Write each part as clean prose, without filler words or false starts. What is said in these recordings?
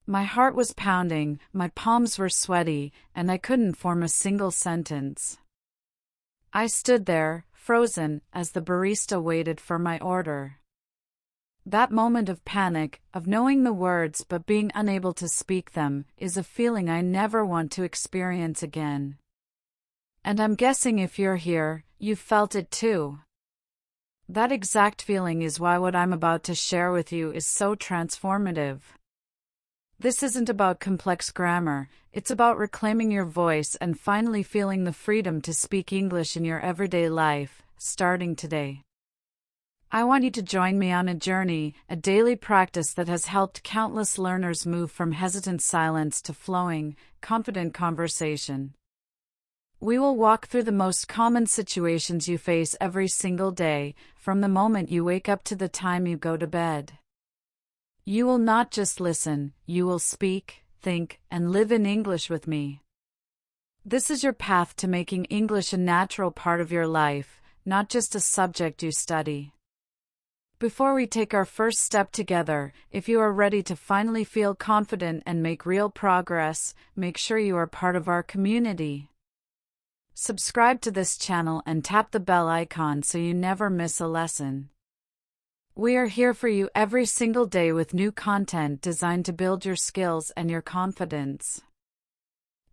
My heart was pounding, my palms were sweaty, and I couldn't form a single sentence. I stood there, frozen, as the barista waited for my order. That moment of panic, of knowing the words but being unable to speak them, is a feeling I never want to experience again. And I'm guessing if you're here, you've felt it too. That exact feeling is why what I'm about to share with you is so transformative. This isn't about complex grammar, it's about reclaiming your voice and finally feeling the freedom to speak English in your everyday life, starting today. I want you to join me on a journey, a daily practice that has helped countless learners move from hesitant silence to flowing, confident conversation. We will walk through the most common situations you face every single day, from the moment you wake up to the time you go to bed. You will not just listen, you will speak, think, and live in English with me. This is your path to making English a natural part of your life, not just a subject you study. Before we take our first step together, if you are ready to finally feel confident and make real progress, make sure you are part of our community. Subscribe to this channel and tap the bell icon so you never miss a lesson. We are here for you every single day with new content designed to build your skills and your confidence.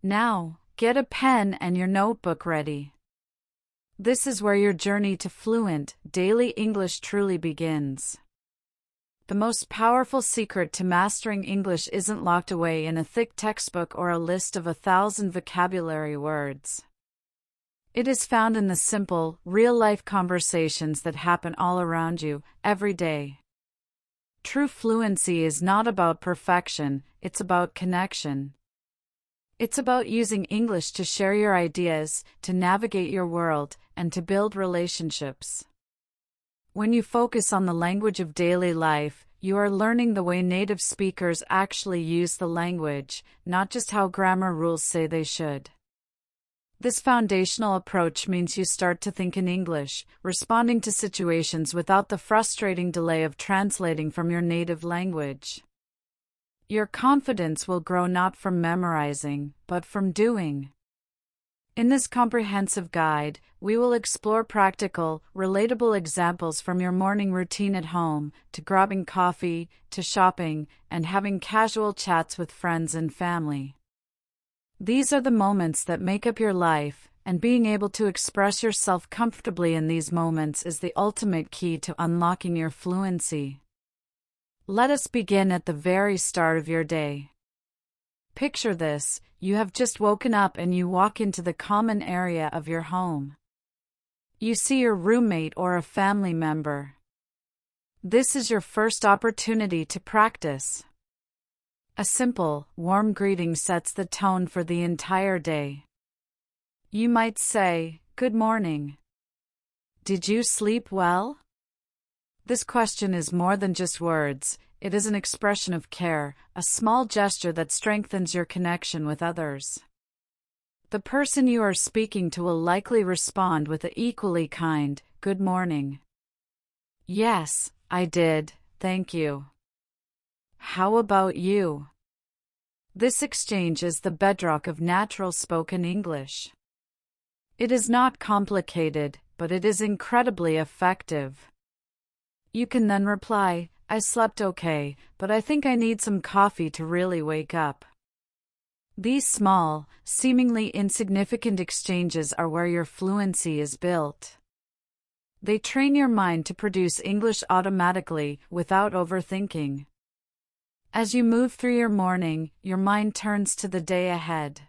Now, get a pen and your notebook ready. This is where your journey to fluent, daily English truly begins. The most powerful secret to mastering English isn't locked away in a thick textbook or a list of 1,000 vocabulary words. It is found in the simple, real-life conversations that happen all around you, every day. True fluency is not about perfection, it's about connection. It's about using English to share your ideas, to navigate your world, and to build relationships. When you focus on the language of daily life, you are learning the way native speakers actually use the language, not just how grammar rules say they should. This foundational approach means you start to think in English, responding to situations without the frustrating delay of translating from your native language. Your confidence will grow not from memorizing, but from doing. In this comprehensive guide, we will explore practical, relatable examples from your morning routine at home, to grabbing coffee, to shopping, and having casual chats with friends and family. These are the moments that make up your life, and being able to express yourself comfortably in these moments is the ultimate key to unlocking your fluency. Let us begin at the very start of your day. Picture this: you have just woken up and you walk into the common area of your home. You see your roommate or a family member. This is your first opportunity to practice. A simple, warm greeting sets the tone for the entire day. You might say, "Good morning. Did you sleep well?" This question is more than just words, it is an expression of care, a small gesture that strengthens your connection with others. The person you are speaking to will likely respond with an equally kind, "Good morning." "Yes, I did, thank you. How about you?" This exchange is the bedrock of natural spoken English. It is not complicated, but it is incredibly effective. You can then reply, "I slept okay, but I think I need some coffee to really wake up." These small, seemingly insignificant exchanges are where your fluency is built. They train your mind to produce English automatically, without overthinking. As you move through your morning, your mind turns to the day ahead.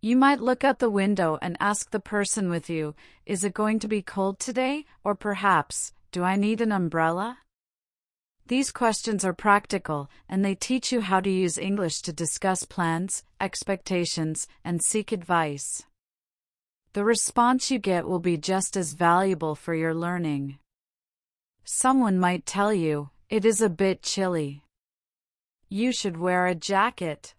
You might look out the window and ask the person with you, "Is it going to be cold today?" Or perhaps, "Do I need an umbrella?" These questions are practical, and they teach you how to use English to discuss plans, expectations, and seek advice. The response you get will be just as valuable for your learning. Someone might tell you, "It is a bit chilly. You should wear a jacket."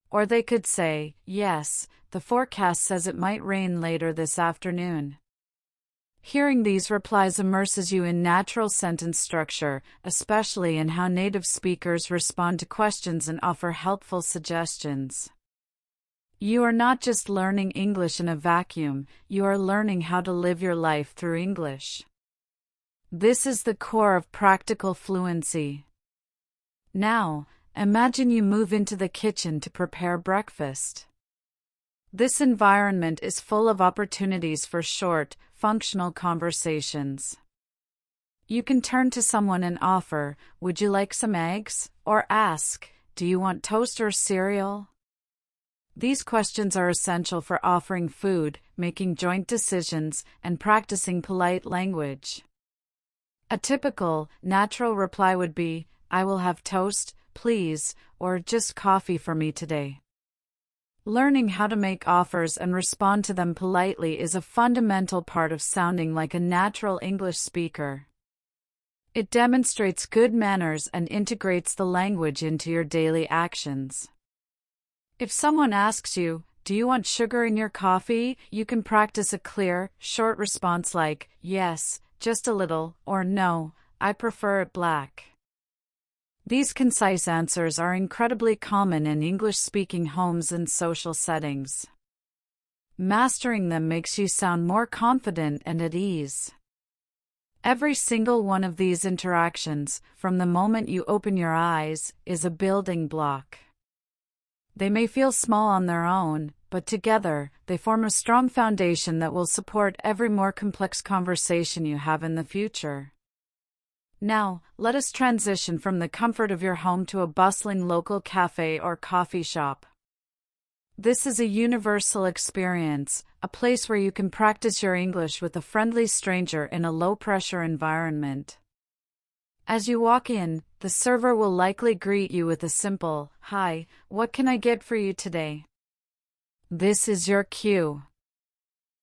Or they could say, "Yes, the forecast says it might rain later this afternoon." Hearing these replies immerses you in natural sentence structure, especially in how native speakers respond to questions and offer helpful suggestions. You are not just learning English in a vacuum, you are learning how to live your life through English. This is the core of practical fluency. Now, imagine you move into the kitchen to prepare breakfast. This environment is full of opportunities for short, functional conversations. You can turn to someone and offer, "Would you like some eggs?" or ask, "Do you want toast or cereal?" These questions are essential for offering food, making joint decisions, and practicing polite language. A typical, natural reply would be, "I will have toast, please," or "just coffee for me today." Learning how to make offers and respond to them politely is a fundamental part of sounding like a natural English speaker. It demonstrates good manners and integrates the language into your daily actions. If someone asks you, "Do you want sugar in your coffee?" you can practice a clear, short response like, "Yes, just a little," or "No, I prefer it black." These concise answers are incredibly common in English-speaking homes and social settings. Mastering them makes you sound more confident and at ease. Every single one of these interactions, from the moment you open your eyes, is a building block. They may feel small on their own, but together, they form a strong foundation that will support every more complex conversation you have in the future. Now, let us transition from the comfort of your home to a bustling local cafe or coffee shop. This is a universal experience, a place where you can practice your English with a friendly stranger in a low-pressure environment. As you walk in, the server will likely greet you with a simple, "Hi, what can I get for you today?" This is your cue.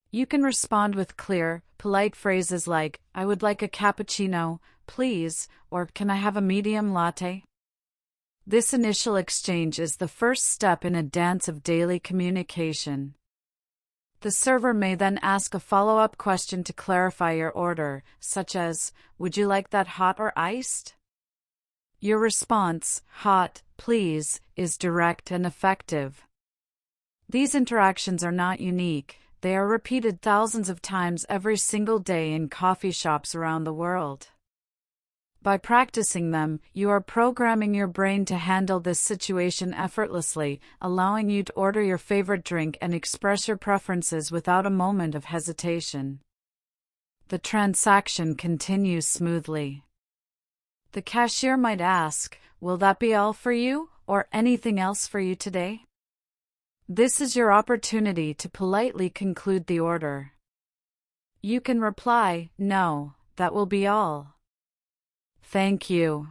You can respond with clear, polite phrases like, "I would like a cappuccino, please," or "Can I have a medium latte?" This initial exchange is the first step in a dance of daily communication. The server may then ask a follow-up question to clarify your order, such as, "Would you like that hot or iced?" Your response, "Hot, please," is direct and effective. These interactions are not unique, they are repeated thousands of times every single day in coffee shops around the world. By practicing them, you are programming your brain to handle this situation effortlessly, allowing you to order your favorite drink and express your preferences without a moment of hesitation. The transaction continues smoothly. The cashier might ask, "Will that be all for you, or anything else for you today?" This is your opportunity to politely conclude the order. You can reply, "No, that will be all. Thank you."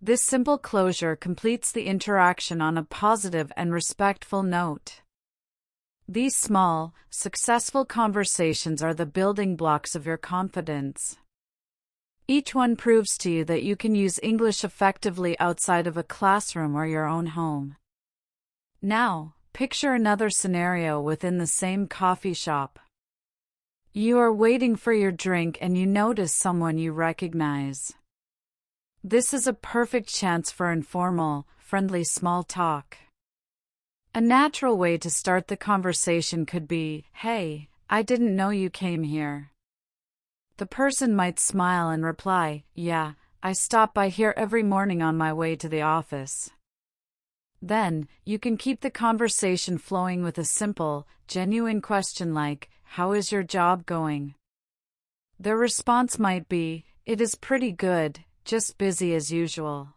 This simple closure completes the interaction on a positive and respectful note. These small, successful conversations are the building blocks of your confidence. Each one proves to you that you can use English effectively outside of a classroom or your own home. Now, picture another scenario within the same coffee shop. You are waiting for your drink and you notice someone you recognize. This is a perfect chance for informal, friendly small talk. A natural way to start the conversation could be, "Hey, I didn't know you came here." The person might smile and reply, "Yeah, I stop by here every morning on my way to the office." Then, you can keep the conversation flowing with a simple, genuine question like, "How is your job going?" Their response might be, "It is pretty good, just busy as usual."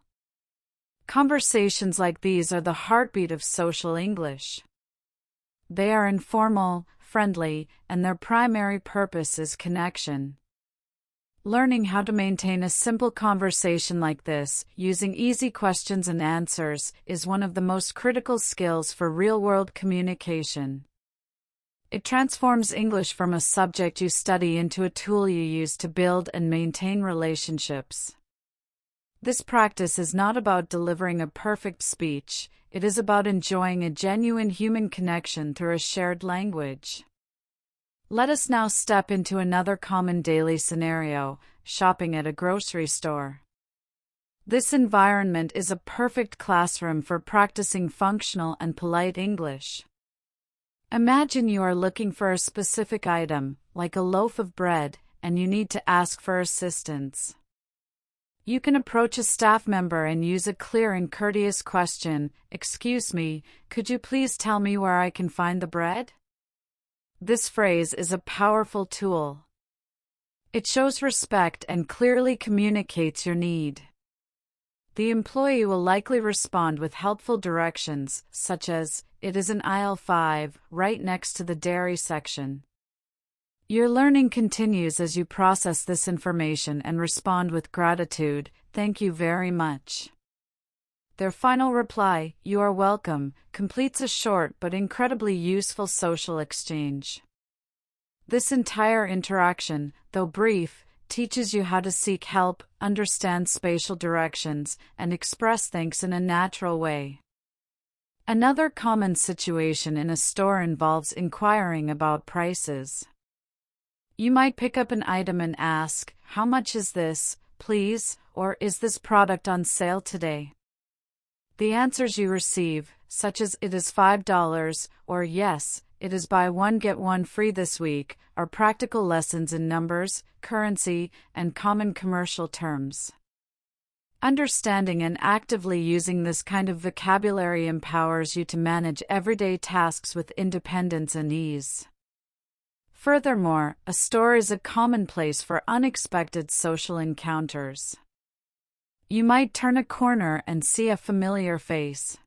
Conversations like these are the heartbeat of social English. They are informal, friendly, and their primary purpose is connection. Learning how to maintain a simple conversation like this, using easy questions and answers, is one of the most critical skills for real-world communication. It transforms English from a subject you study into a tool you use to build and maintain relationships. This practice is not about delivering a perfect speech, it is about enjoying a genuine human connection through a shared language. Let us now step into another common daily scenario: shopping at a grocery store. This environment is a perfect classroom for practicing functional and polite English. Imagine you are looking for a specific item, like a loaf of bread, and you need to ask for assistance. You can approach a staff member and use a clear and courteous question: "Excuse me, could you please tell me where I can find the bread?" This phrase is a powerful tool. It shows respect and clearly communicates your need. The employee will likely respond with helpful directions, such as, "It is in aisle 5, right next to the dairy section." Your learning continues as you process this information and respond with gratitude: "Thank you very much." Their final reply, "You are welcome," completes a short but incredibly useful social exchange. This entire interaction, though brief, teaches you how to seek help, understand spatial directions, and express thanks in a natural way. Another common situation in a store involves inquiring about prices. You might pick up an item and ask, "How much is this, please?" or "Is this product on sale today?" The answers you receive, such as "It is $5," or "Yes, it is buy one get one free this week," are practical lessons in numbers, currency, and common commercial terms. Understanding and actively using this kind of vocabulary empowers you to manage everyday tasks with independence and ease. Furthermore, a store is a common place for unexpected social encounters. You might turn a corner and see a familiar face.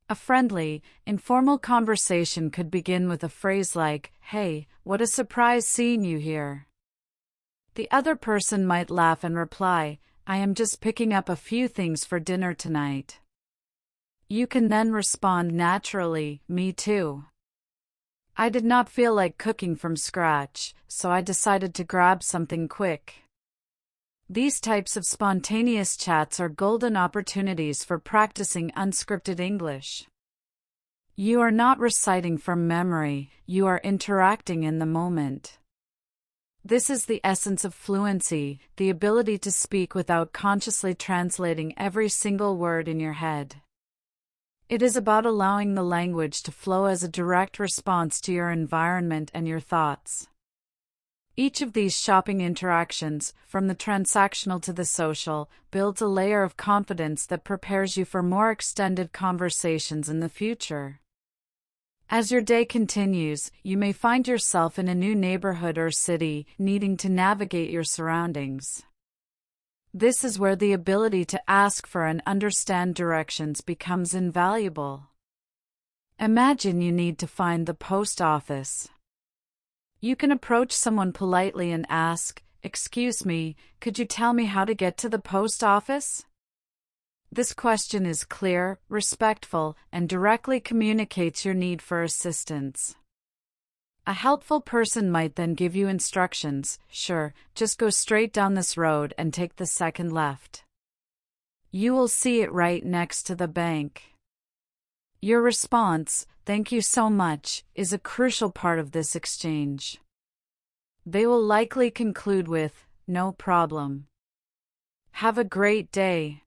A friendly, informal conversation could begin with a phrase like, "Hey, what a surprise seeing you here." The other person might laugh and reply, "I am just picking up a few things for dinner tonight." You can then respond naturally, "Me too. I did not feel like cooking from scratch, so I decided to grab something quick." These types of spontaneous chats are golden opportunities for practicing unscripted English. You are not reciting from memory, you are interacting in the moment. This is the essence of fluency, the ability to speak without consciously translating every single word in your head. It is about allowing the language to flow as a direct response to your environment and your thoughts. Each of these shopping interactions, from the transactional to the social, builds a layer of confidence that prepares you for more extended conversations in the future. As your day continues, you may find yourself in a new neighborhood or city, needing to navigate your surroundings. This is where the ability to ask for and understand directions becomes invaluable. Imagine you need to find the post office. You can approach someone politely and ask, "Excuse me, could you tell me how to get to the post office?" This question is clear, respectful, and directly communicates your need for assistance. A helpful person might then give you instructions: "Sure, just go straight down this road and take the second left. You will see it right next to the bank." Your response, "Thank you so much," is a crucial part of this exchange. They will likely conclude with, "No problem. Have a great day."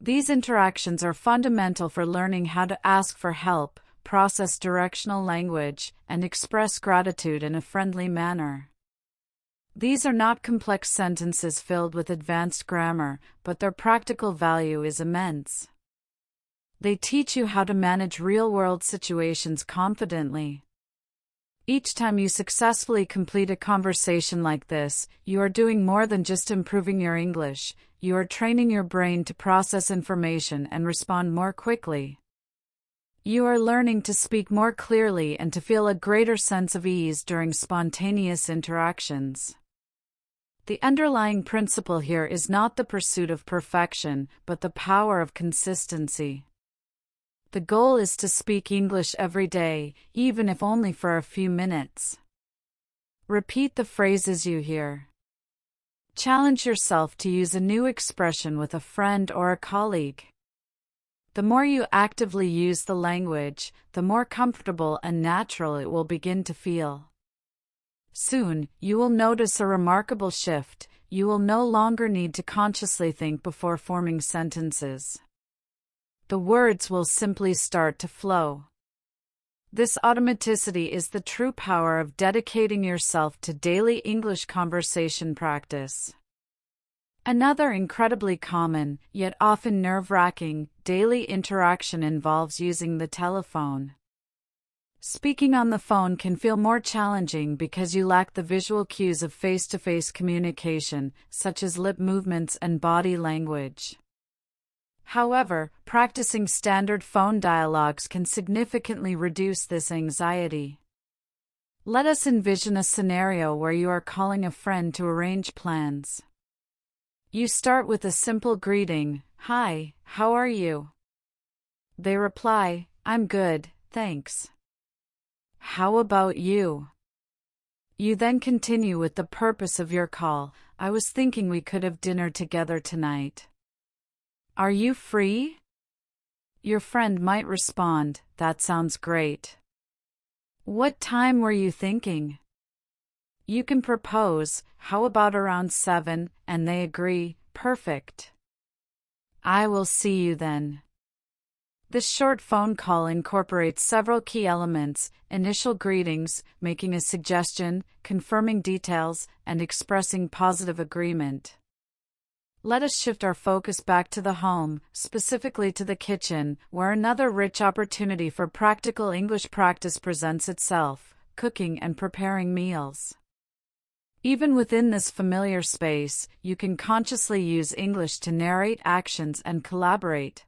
These interactions are fundamental for learning how to ask for help, process directional language, and express gratitude in a friendly manner. These are not complex sentences filled with advanced grammar, but their practical value is immense. They teach you how to manage real-world situations confidently. Each time you successfully complete a conversation like this, you are doing more than just improving your English, you are training your brain to process information and respond more quickly. You are learning to speak more clearly and to feel a greater sense of ease during spontaneous interactions. The underlying principle here is not the pursuit of perfection, but the power of consistency. The goal is to speak English every day, even if only for a few minutes. Repeat the phrases you hear. Challenge yourself to use a new expression with a friend or a colleague. The more you actively use the language, the more comfortable and natural it will begin to feel. Soon, you will notice a remarkable shift. You will no longer need to consciously think before forming sentences. The words will simply start to flow. This automaticity is the true power of dedicating yourself to daily English conversation practice. Another incredibly common, yet often nerve-wracking, daily interaction involves using the telephone. Speaking on the phone can feel more challenging because you lack the visual cues of face-to-face communication, such as lip movements and body language. However, practicing standard phone dialogues can significantly reduce this anxiety. Let us envision a scenario where you are calling a friend to arrange plans. You start with a simple greeting, "Hi, how are you?" They reply, "I'm good, thanks. How about you?" You then continue with the purpose of your call. "I was thinking we could have dinner together tonight. Are you free?" Your friend might respond, "That sounds great. What time were you thinking?" You can propose, "How about around 7, and they agree, "Perfect. I will see you then." This short phone call incorporates several key elements: initial greetings, making a suggestion, confirming details, and expressing positive agreement. Let us shift our focus back to the home, specifically to the kitchen, where another rich opportunity for practical English practice presents itself: cooking and preparing meals. Even within this familiar space, you can consciously use English to narrate actions and collaborate.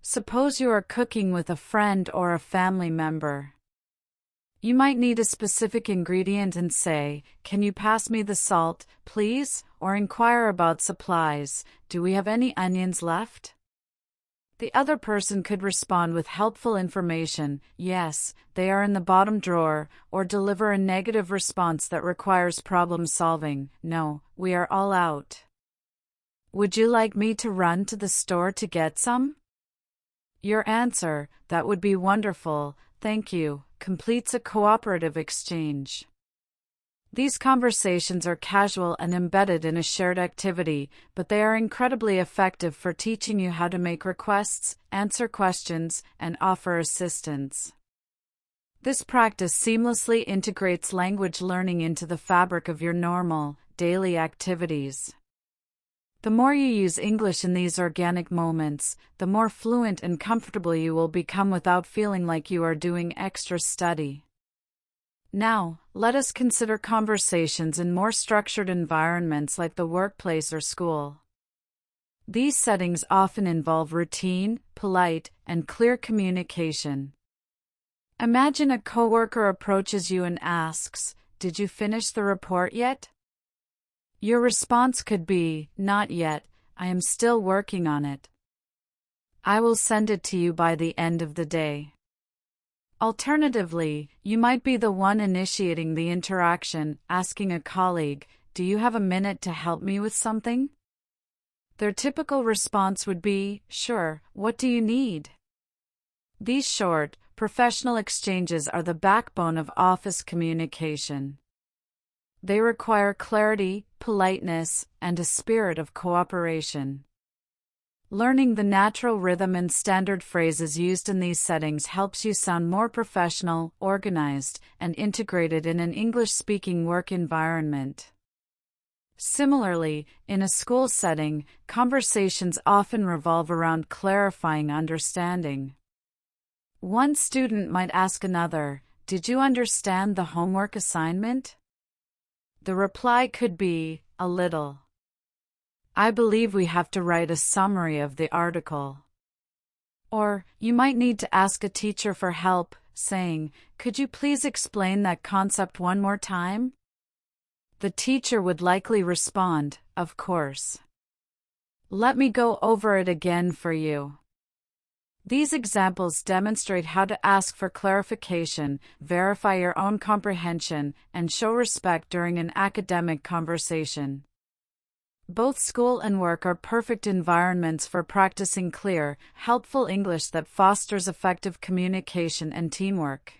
Suppose you are cooking with a friend or a family member. You might need a specific ingredient and say, "Can you pass me the salt, please?" or inquire about supplies, "Do we have any onions left?" The other person could respond with helpful information, "Yes, they are in the bottom drawer," or deliver a negative response that requires problem solving, "No, we are all out. Would you like me to run to the store to get some?" Your answer, "That would be wonderful, thank you," completes a cooperative exchange. These conversations are casual and embedded in a shared activity, but they are incredibly effective for teaching you how to make requests, answer questions, and offer assistance. This practice seamlessly integrates language learning into the fabric of your normal, daily activities. The more you use English in these organic moments, the more fluent and comfortable you will become without feeling like you are doing extra study. Now, let us consider conversations in more structured environments like the workplace or school. These settings often involve routine, polite, and clear communication. Imagine a coworker approaches you and asks, "Did you finish the report yet?" Your response could be, "Not yet, I am still working on it. I will send it to you by the end of the day." Alternatively, you might be the one initiating the interaction, asking a colleague, "Do you have a minute to help me with something?" Their typical response would be, "Sure, what do you need?" These short, professional exchanges are the backbone of office communication. They require clarity, politeness, and a spirit of cooperation. Learning the natural rhythm and standard phrases used in these settings helps you sound more professional, organized, and integrated in an English-speaking work environment. Similarly, in a school setting, conversations often revolve around clarifying understanding. One student might ask another, "Did you understand the homework assignment?" The reply could be, "A little. I believe we have to write a summary of the article." Or, you might need to ask a teacher for help, saying, "Could you please explain that concept one more time?" The teacher would likely respond, "Of course. Let me go over it again for you." These examples demonstrate how to ask for clarification, verify your own comprehension, and show respect during an academic conversation. Both school and work are perfect environments for practicing clear, helpful English that fosters effective communication and teamwork.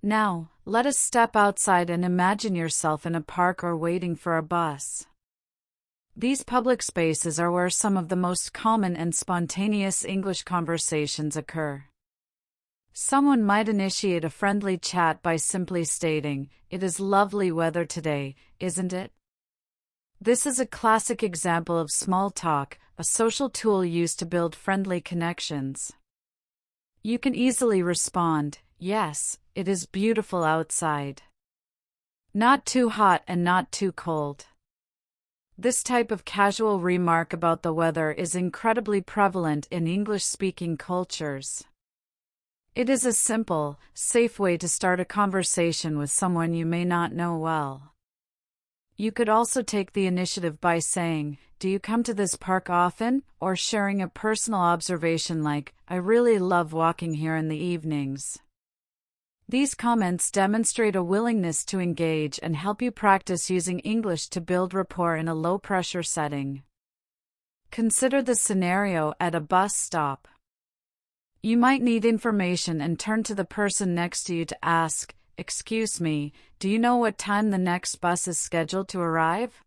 Now, Let us step outside and imagine yourself in a park or waiting for a bus. These public spaces are where some of the most common and spontaneous English conversations occur. Someone might initiate a friendly chat by simply stating, "It is lovely weather today, isn't it?" This is a classic example of small talk, a social tool used to build friendly connections. You can easily respond, "Yes, it is beautiful outside. Not too hot and not too cold." This type of casual remark about the weather is incredibly prevalent in English-speaking cultures. It is a simple, safe way to start a conversation with someone you may not know well. You could also take the initiative by saying, "Do you come to this park often?" or sharing a personal observation like, "I really love walking here in the evenings." These comments demonstrate a willingness to engage and help you practice using English to build rapport in a low-pressure setting. Consider the scenario at a bus stop. You might need information and turn to the person next to you to ask, "Excuse me, do you know what time the next bus is scheduled to arrive?"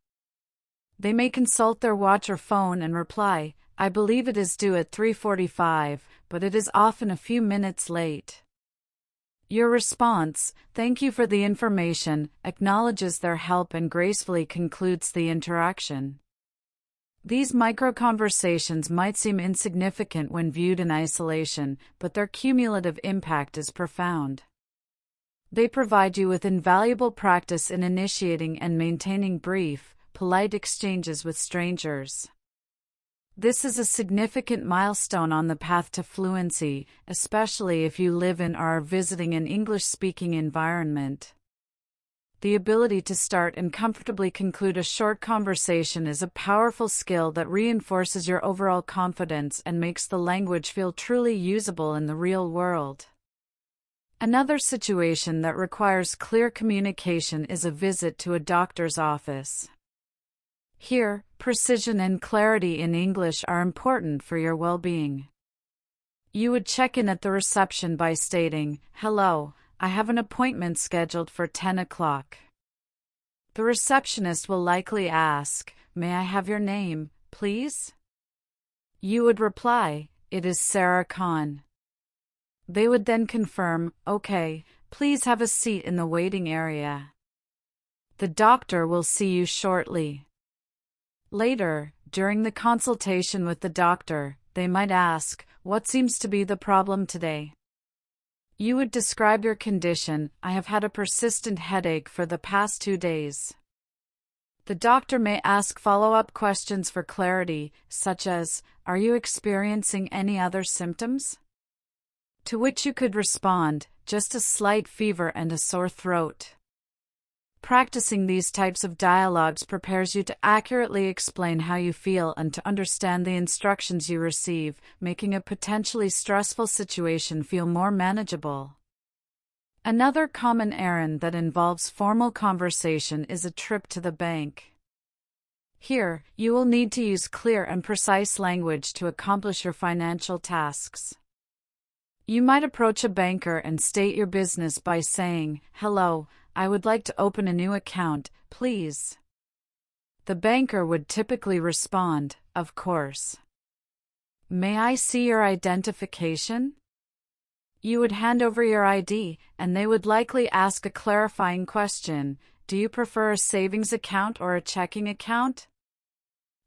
They may consult their watch or phone and reply, "I believe it is due at 3:45, but it is often a few minutes late." Your response, "Thank you for the information," acknowledges their help and gracefully concludes the interaction. These micro-conversations might seem insignificant when viewed in isolation, but their cumulative impact is profound. They provide you with invaluable practice in initiating and maintaining brief, polite exchanges with strangers. This is a significant milestone on the path to fluency, especially if you live in or are visiting an English-speaking environment. The ability to start and comfortably conclude a short conversation is a powerful skill that reinforces your overall confidence and makes the language feel truly usable in the real world. Another situation that requires clear communication is a visit to a doctor's office. Here, precision and clarity in English are important for your well-being. You would check in at the reception by stating, "Hello, I have an appointment scheduled for 10 o'clock. The receptionist will likely ask, "May I have your name, please?" You would reply, "It is Sarah Khan." They would then confirm, "Okay, please have a seat in the waiting area. The doctor will see you shortly." Later, during the consultation with the doctor, they might ask, "What seems to be the problem today?" You would describe your condition, "I have had a persistent headache for the past 2 days." The doctor may ask follow-up questions for clarity, such as, "Are you experiencing any other symptoms?" To which you could respond, "Just a slight fever and a sore throat." Practicing these types of dialogues prepares you to accurately explain how you feel and to understand the instructions you receive, making a potentially stressful situation feel more manageable. Another common errand that involves formal conversation is a trip to the bank. Here, you will need to use clear and precise language to accomplish your financial tasks. You might approach a banker and state your business by saying, "Hello, I would like to open a new account, please." The banker would typically respond, "Of course. May I see your identification?" You would hand over your ID, and they would likely ask a clarifying question, "Do you prefer a savings account or a checking account?"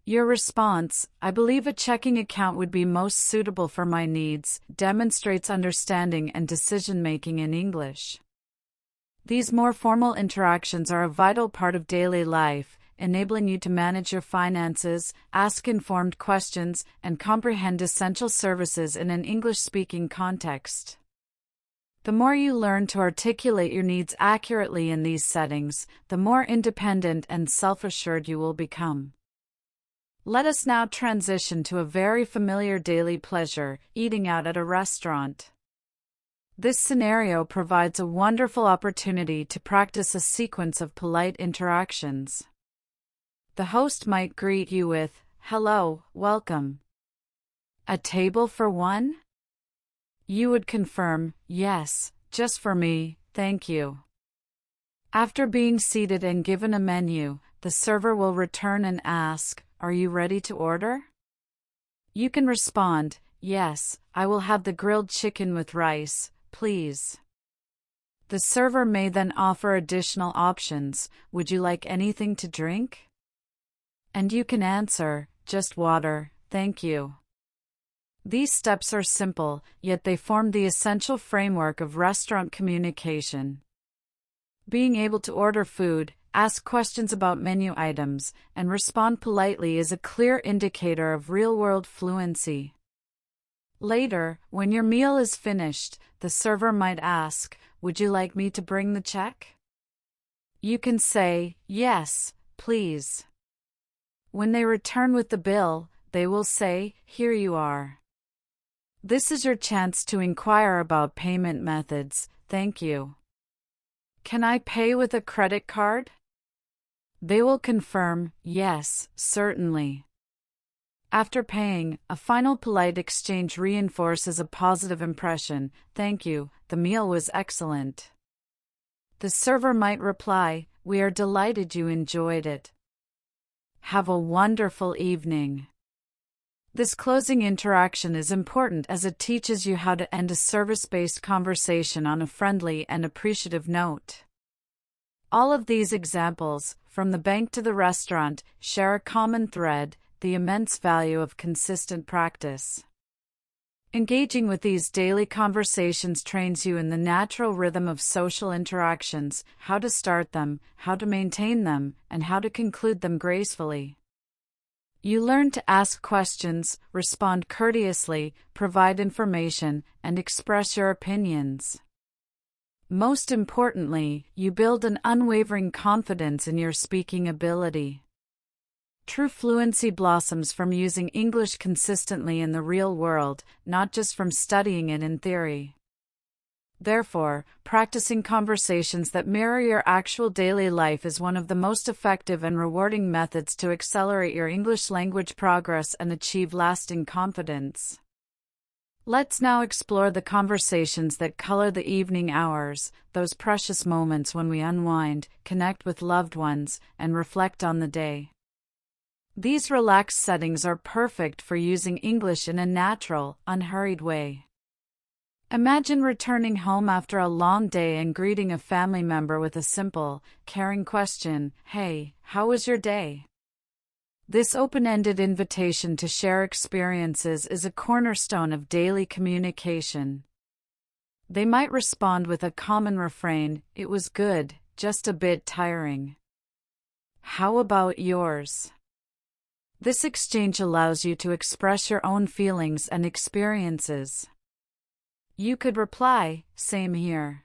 Your response, "I believe a checking account would be most suitable for my needs," demonstrates understanding and decision-making in English. These more formal interactions are a vital part of daily life, enabling you to manage your finances, ask informed questions, and comprehend essential services in an English-speaking context. The more you learn to articulate your needs accurately in these settings, the more independent and self-assured you will become. Let us now transition to a very familiar daily pleasure, eating out at a restaurant. This scenario provides a wonderful opportunity to practice a sequence of polite interactions. The host might greet you with, "Hello, welcome. A table for one?" You would confirm, "Yes, just for me, thank you." After being seated and given a menu, the server will return and ask, "Are you ready to order?" You can respond, "Yes, I will have the grilled chicken with rice, please." The server may then offer additional options. "Would you like anything to drink?" And you can answer, "Just water, thank you." These steps are simple, yet they form the essential framework of restaurant communication. Being able to order food, ask questions about menu items, and respond politely is a clear indicator of real-world fluency. Later, when your meal is finished, the server might ask, "Would you like me to bring the check?" You can say, "Yes, please." When they return with the bill, they will say, "Here you are." This is your chance to inquire about payment methods. "Thank you. Can I pay with a credit card?" They will confirm, "Yes, certainly." After paying, a final polite exchange reinforces a positive impression. "Thank you, the meal was excellent." The server might reply, "We are delighted you enjoyed it. Have a wonderful evening." This closing interaction is important as it teaches you how to end a service-based conversation on a friendly and appreciative note. All of these examples, from the bank to the restaurant, share a common thread: the immense value of consistent practice. Engaging with these daily conversations trains you in the natural rhythm of social interactions, how to start them, how to maintain them, and how to conclude them gracefully. You learn to ask questions, respond courteously, provide information, and express your opinions. Most importantly, you build an unwavering confidence in your speaking ability. True fluency blossoms from using English consistently in the real world, not just from studying it in theory. Therefore, practicing conversations that mirror your actual daily life is one of the most effective and rewarding methods to accelerate your English language progress and achieve lasting confidence. Let's now explore the conversations that color the evening hours, those precious moments when we unwind, connect with loved ones, and reflect on the day. These relaxed settings are perfect for using English in a natural, unhurried way. Imagine returning home after a long day and greeting a family member with a simple, caring question, "Hey, how was your day?" This open-ended invitation to share experiences is a cornerstone of daily communication. They might respond with a common refrain, "It was good, just a bit tiring. How about yours?" This exchange allows you to express your own feelings and experiences. You could reply, "Same here.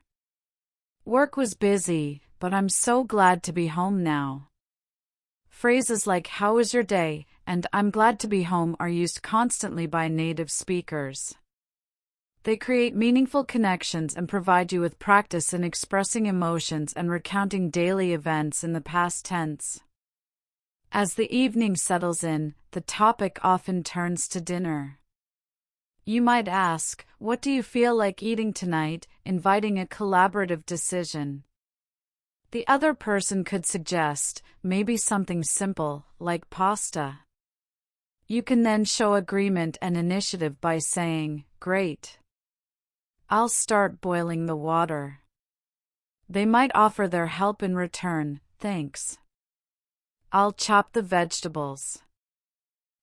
Work was busy, but I'm so glad to be home now." Phrases like "How was your day?" and "I'm glad to be home" are used constantly by native speakers. They create meaningful connections and provide you with practice in expressing emotions and recounting daily events in the past tense. As the evening settles in, the topic often turns to dinner. You might ask, "What do you feel like eating tonight?" inviting a collaborative decision. The other person could suggest, maybe something simple, like pasta. You can then show agreement and initiative by saying, "Great. I'll start boiling the water." They might offer their help in return, "Thanks. I'll chop the vegetables."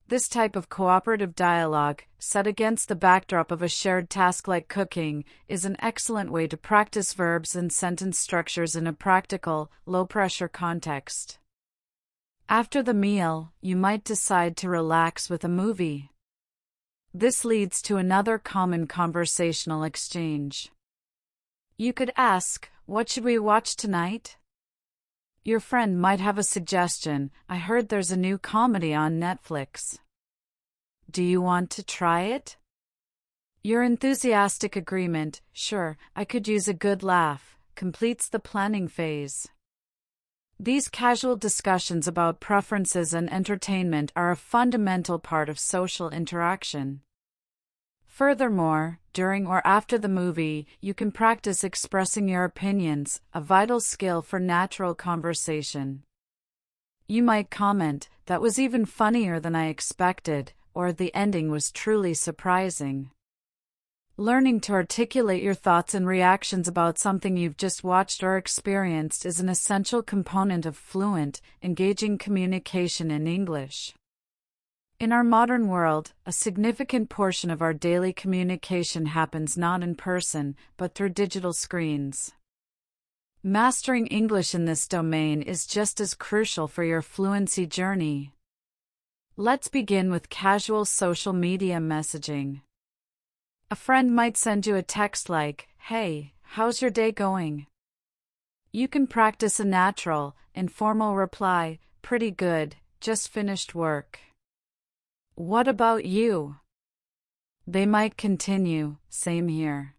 This type of cooperative dialogue, set against the backdrop of a shared task like cooking, is an excellent way to practice verbs and sentence structures in a practical, low-pressure context. After the meal, you might decide to relax with a movie. This leads to another common conversational exchange. You could ask, "What should we watch tonight?" Your friend might have a suggestion, "I heard there's a new comedy on Netflix. Do you want to try it?" Your enthusiastic agreement, "Sure, I could use a good laugh," completes the planning phase. These casual discussions about preferences and entertainment are a fundamental part of social interaction. Furthermore, during or after the movie, you can practice expressing your opinions, a vital skill for natural conversation. You might comment, "That was even funnier than I expected," or "The ending was truly surprising." Learning to articulate your thoughts and reactions about something you've just watched or experienced is an essential component of fluent, engaging communication in English. In our modern world, a significant portion of our daily communication happens not in person, but through digital screens. Mastering English in this domain is just as crucial for your fluency journey. Let's begin with casual social media messaging. A friend might send you a text like, "Hey, how's your day going?" You can practice a natural, informal reply, "Pretty good, just finished work." "What about you?" They might continue, "Same here."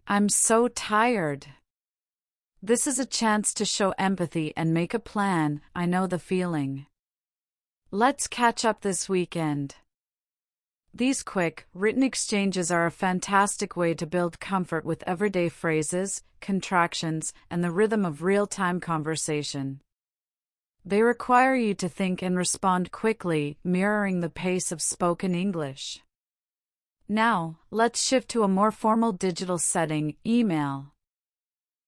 "I'm so tired." This is a chance to show empathy and make a plan, "I know the feeling." "Let's catch up this weekend." These quick, written exchanges are a fantastic way to build comfort with everyday phrases, contractions, and the rhythm of real-time conversation. They require you to think and respond quickly, mirroring the pace of spoken English. Now, let's shift to a more formal digital setting, email.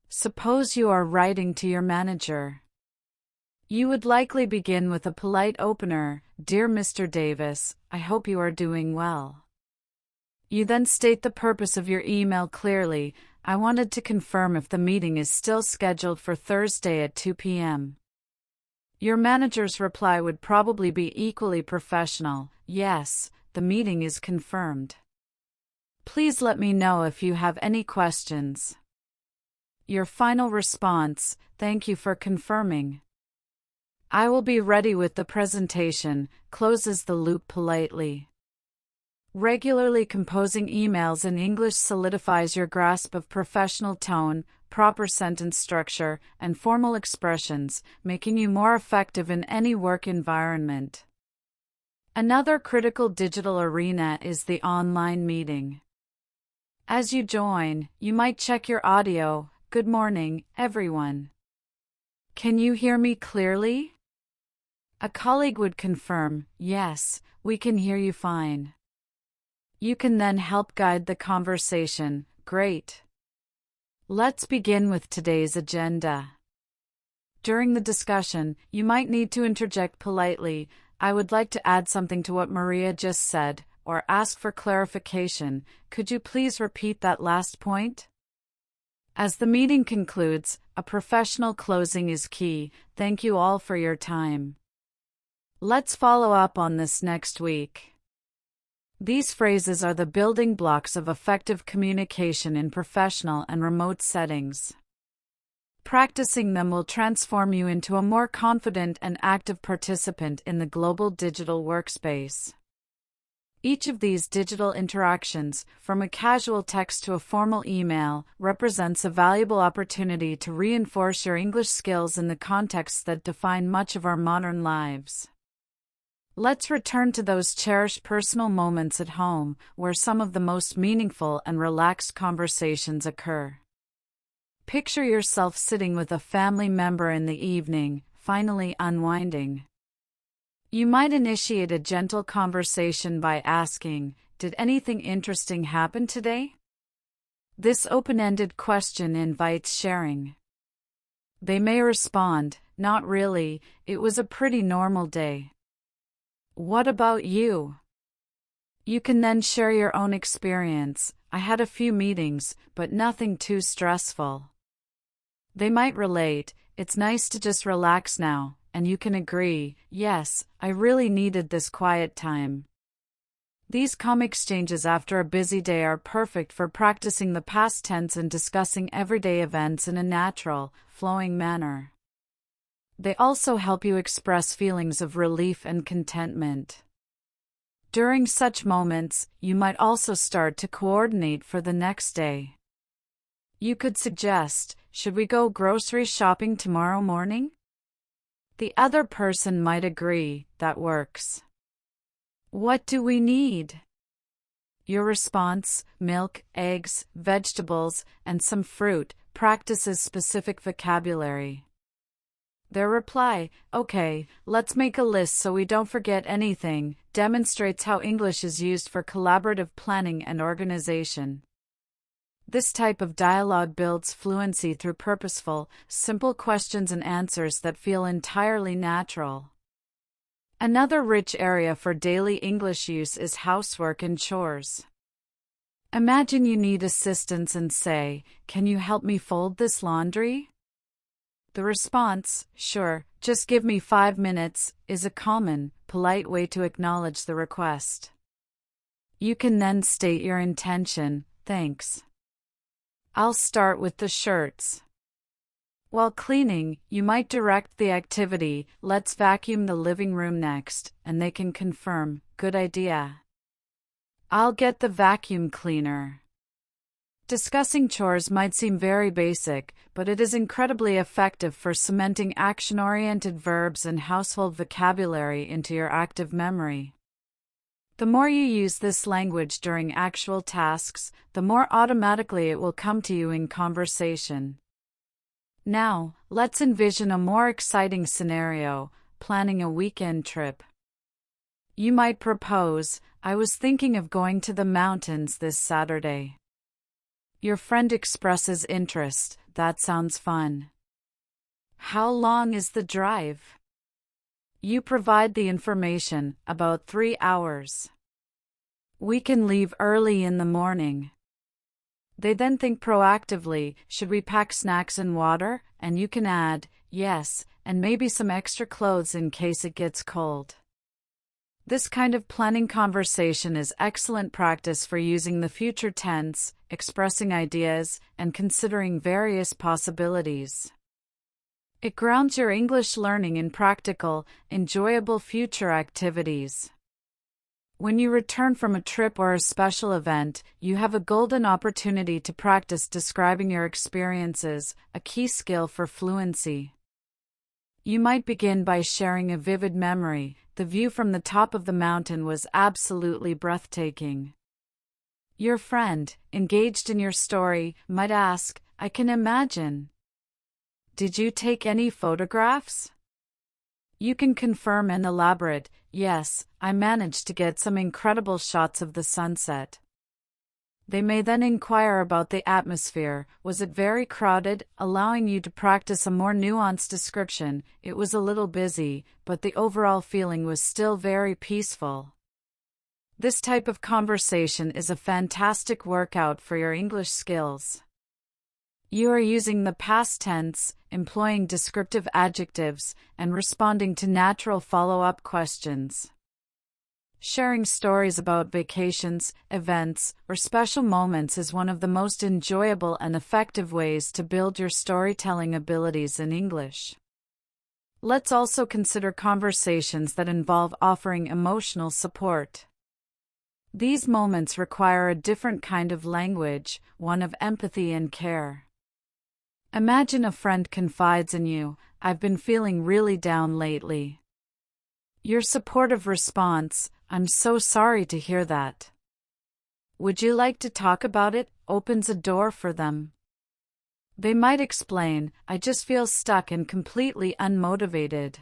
Suppose you are writing to your manager. You would likely begin with a polite opener, "Dear Mr. Davis, I hope you are doing well." You then state the purpose of your email clearly, "I wanted to confirm if the meeting is still scheduled for Thursday at 2 p.m. Your manager's reply would probably be equally professional, "Yes, the meeting is confirmed. Please let me know if you have any questions." Your final response, "Thank you for confirming. I will be ready with the presentation," closes the loop politely. Regularly composing emails in English solidifies your grasp of professional tone, proper sentence structure, and formal expressions, making you more effective in any work environment. Another critical digital arena is the online meeting. As you join, you might check your audio. "Good morning, everyone. Can you hear me clearly?" A colleague would confirm, "Yes, we can hear you fine." You can then help guide the conversation. Great. Let's begin with today's agenda. During the discussion, you might need to interject politely, "I would like to add something to what Maria just said," or ask for clarification, "Could you please repeat that last point?" As the meeting concludes, a professional closing is key. Thank you all for your time. Let's follow up on this next week. These phrases are the building blocks of effective communication in professional and remote settings. Practicing them will transform you into a more confident and active participant in the global digital workspace. Each of these digital interactions, from a casual text to a formal email, represents a valuable opportunity to reinforce your English skills in the contexts that define much of our modern lives. Let's return to those cherished personal moments at home, where some of the most meaningful and relaxed conversations occur. Picture yourself sitting with a family member in the evening, finally unwinding. You might initiate a gentle conversation by asking, "Did anything interesting happen today?" This open-ended question invites sharing. They may respond, "Not really, it was a pretty normal day." "What about you?" You can then share your own experience. "I had a few meetings, but nothing too stressful." They might relate, "It's nice to just relax now," and you can agree, "Yes, I really needed this quiet time." These calm exchanges after a busy day are perfect for practicing the past tense and discussing everyday events in a natural, flowing manner. They also help you express feelings of relief and contentment. During such moments, you might also start to coordinate for the next day. You could suggest, "Should we go grocery shopping tomorrow morning?" The other person might agree, "That works." "What do we need?" Your response, milk, eggs, vegetables, and some fruit, practices specific vocabulary. Their reply, okay, let's make a list so we don't forget anything, demonstrates how English is used for collaborative planning and organization. This type of dialogue builds fluency through purposeful, simple questions and answers that feel entirely natural. Another rich area for daily English use is housework and chores. Imagine you need assistance and say, "Can you help me fold this laundry?" The response, "Sure, just give me 5 minutes," is a common, polite way to acknowledge the request. You can then state your intention, "Thanks. I'll start with the shirts." While cleaning, you might direct the activity, "Let's vacuum the living room next," and they can confirm, "Good idea. I'll get the vacuum cleaner." Discussing chores might seem very basic, but it is incredibly effective for cementing action-oriented verbs and household vocabulary into your active memory. The more you use this language during actual tasks, the more automatically it will come to you in conversation. Now, let's envision a more exciting scenario, planning a weekend trip. You might propose, "I was thinking of going to the mountains this Saturday." Your friend expresses interest, "That sounds fun. How long is the drive?" You provide the information, "About 3 hours. We can leave early in the morning." They then think proactively, "Should we pack snacks and water?" And you can add, "Yes, and maybe some extra clothes in case it gets cold." This kind of planning conversation is excellent practice for using the future tense, expressing ideas, and considering various possibilities. It grounds your English learning in practical, enjoyable future activities. When you return from a trip or a special event, you have a golden opportunity to practice describing your experiences, a key skill for fluency. You might begin by sharing a vivid memory. "The view from the top of the mountain was absolutely breathtaking." Your friend, engaged in your story, might ask, "I can imagine. Did you take any photographs?" You can confirm and elaborate, "Yes, I managed to get some incredible shots of the sunset." They may then inquire about the atmosphere. "Was it very crowded?" allowing you to practice a more nuanced description. "It was a little busy, but the overall feeling was still very peaceful." This type of conversation is a fantastic workout for your English skills. You are using the past tense, employing descriptive adjectives, and responding to natural follow-up questions. Sharing stories about vacations, events, or special moments is one of the most enjoyable and effective ways to build your storytelling abilities in English. Let's also consider conversations that involve offering emotional support. These moments require a different kind of language, one of empathy and care. Imagine a friend confides in you, "I've been feeling really down lately." Your supportive response, "I'm so sorry to hear that. Would you like to talk about it?" opens a door for them. They might explain, "I just feel stuck and completely unmotivated."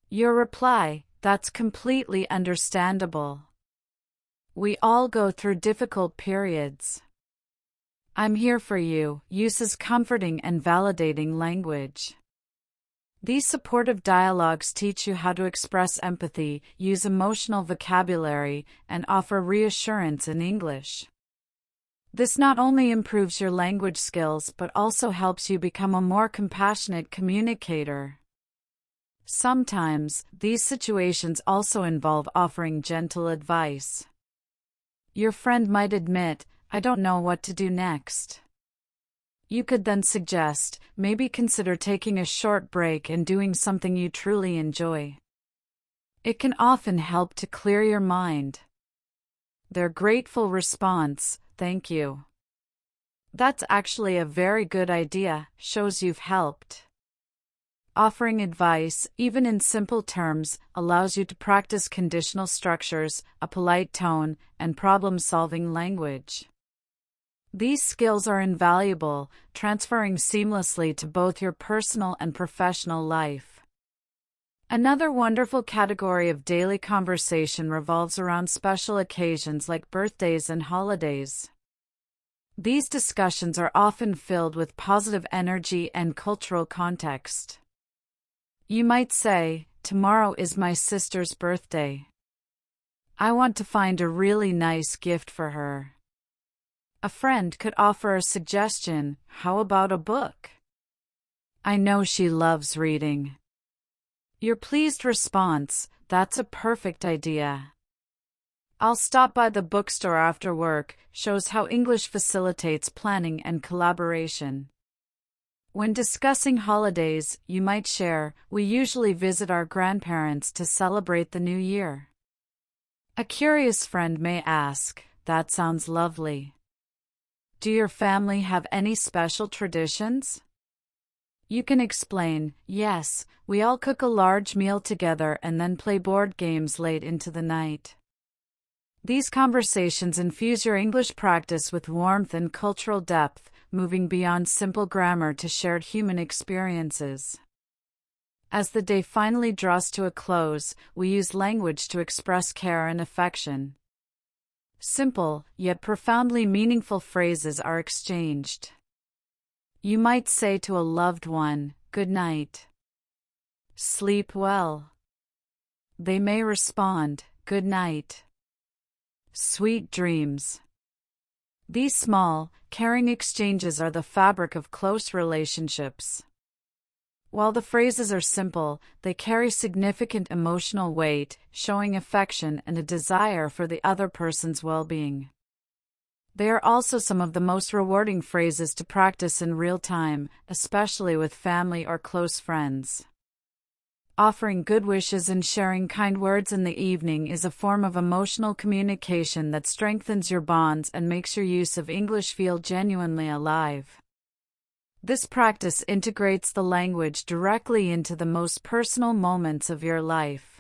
Your reply, "That's completely understandable. We all go through difficult periods. I'm here for you," uses comforting and validating language. These supportive dialogues teach you how to express empathy, use emotional vocabulary, and offer reassurance in English. This not only improves your language skills but also helps you become a more compassionate communicator. Sometimes, these situations also involve offering gentle advice. Your friend might admit, "I don't know what to do next." You could then suggest, "Maybe consider taking a short break and doing something you truly enjoy." It can often help to clear your mind. Their grateful response, "Thank you. That's actually a very good idea," shows you've helped. Offering advice, even in simple terms, allows you to practice conditional structures, a polite tone, and problem-solving language. These skills are invaluable, transferring seamlessly to both your personal and professional life. Another wonderful category of daily conversation revolves around special occasions like birthdays and holidays. These discussions are often filled with positive energy and cultural context. You might say, "Tomorrow is my sister's birthday. I want to find a really nice gift for her." A friend could offer a suggestion, "How about a book? I know she loves reading." Your pleased response, "That's a perfect idea. I'll stop by the bookstore after work," shows how English facilitates planning and collaboration. When discussing holidays, you might share, "We usually visit our grandparents to celebrate the new year." A curious friend may ask, "That sounds lovely. Do your family have any special traditions?" You can explain, "Yes, we all cook a large meal together and then play board games late into the night." These conversations infuse your English practice with warmth and cultural depth, moving beyond simple grammar to shared human experiences. As the day finally draws to a close, we use language to express care and affection. Simple, yet profoundly meaningful phrases are exchanged. You might say to a loved one, "Good night. Sleep well." They may respond, "Good night. Sweet dreams." These small, caring exchanges are the fabric of close relationships. While the phrases are simple, they carry significant emotional weight, showing affection and a desire for the other person's well-being. They are also some of the most rewarding phrases to practice in real time, especially with family or close friends. Offering good wishes and sharing kind words in the evening is a form of emotional communication that strengthens your bonds and makes your use of English feel genuinely alive. This practice integrates the language directly into the most personal moments of your life.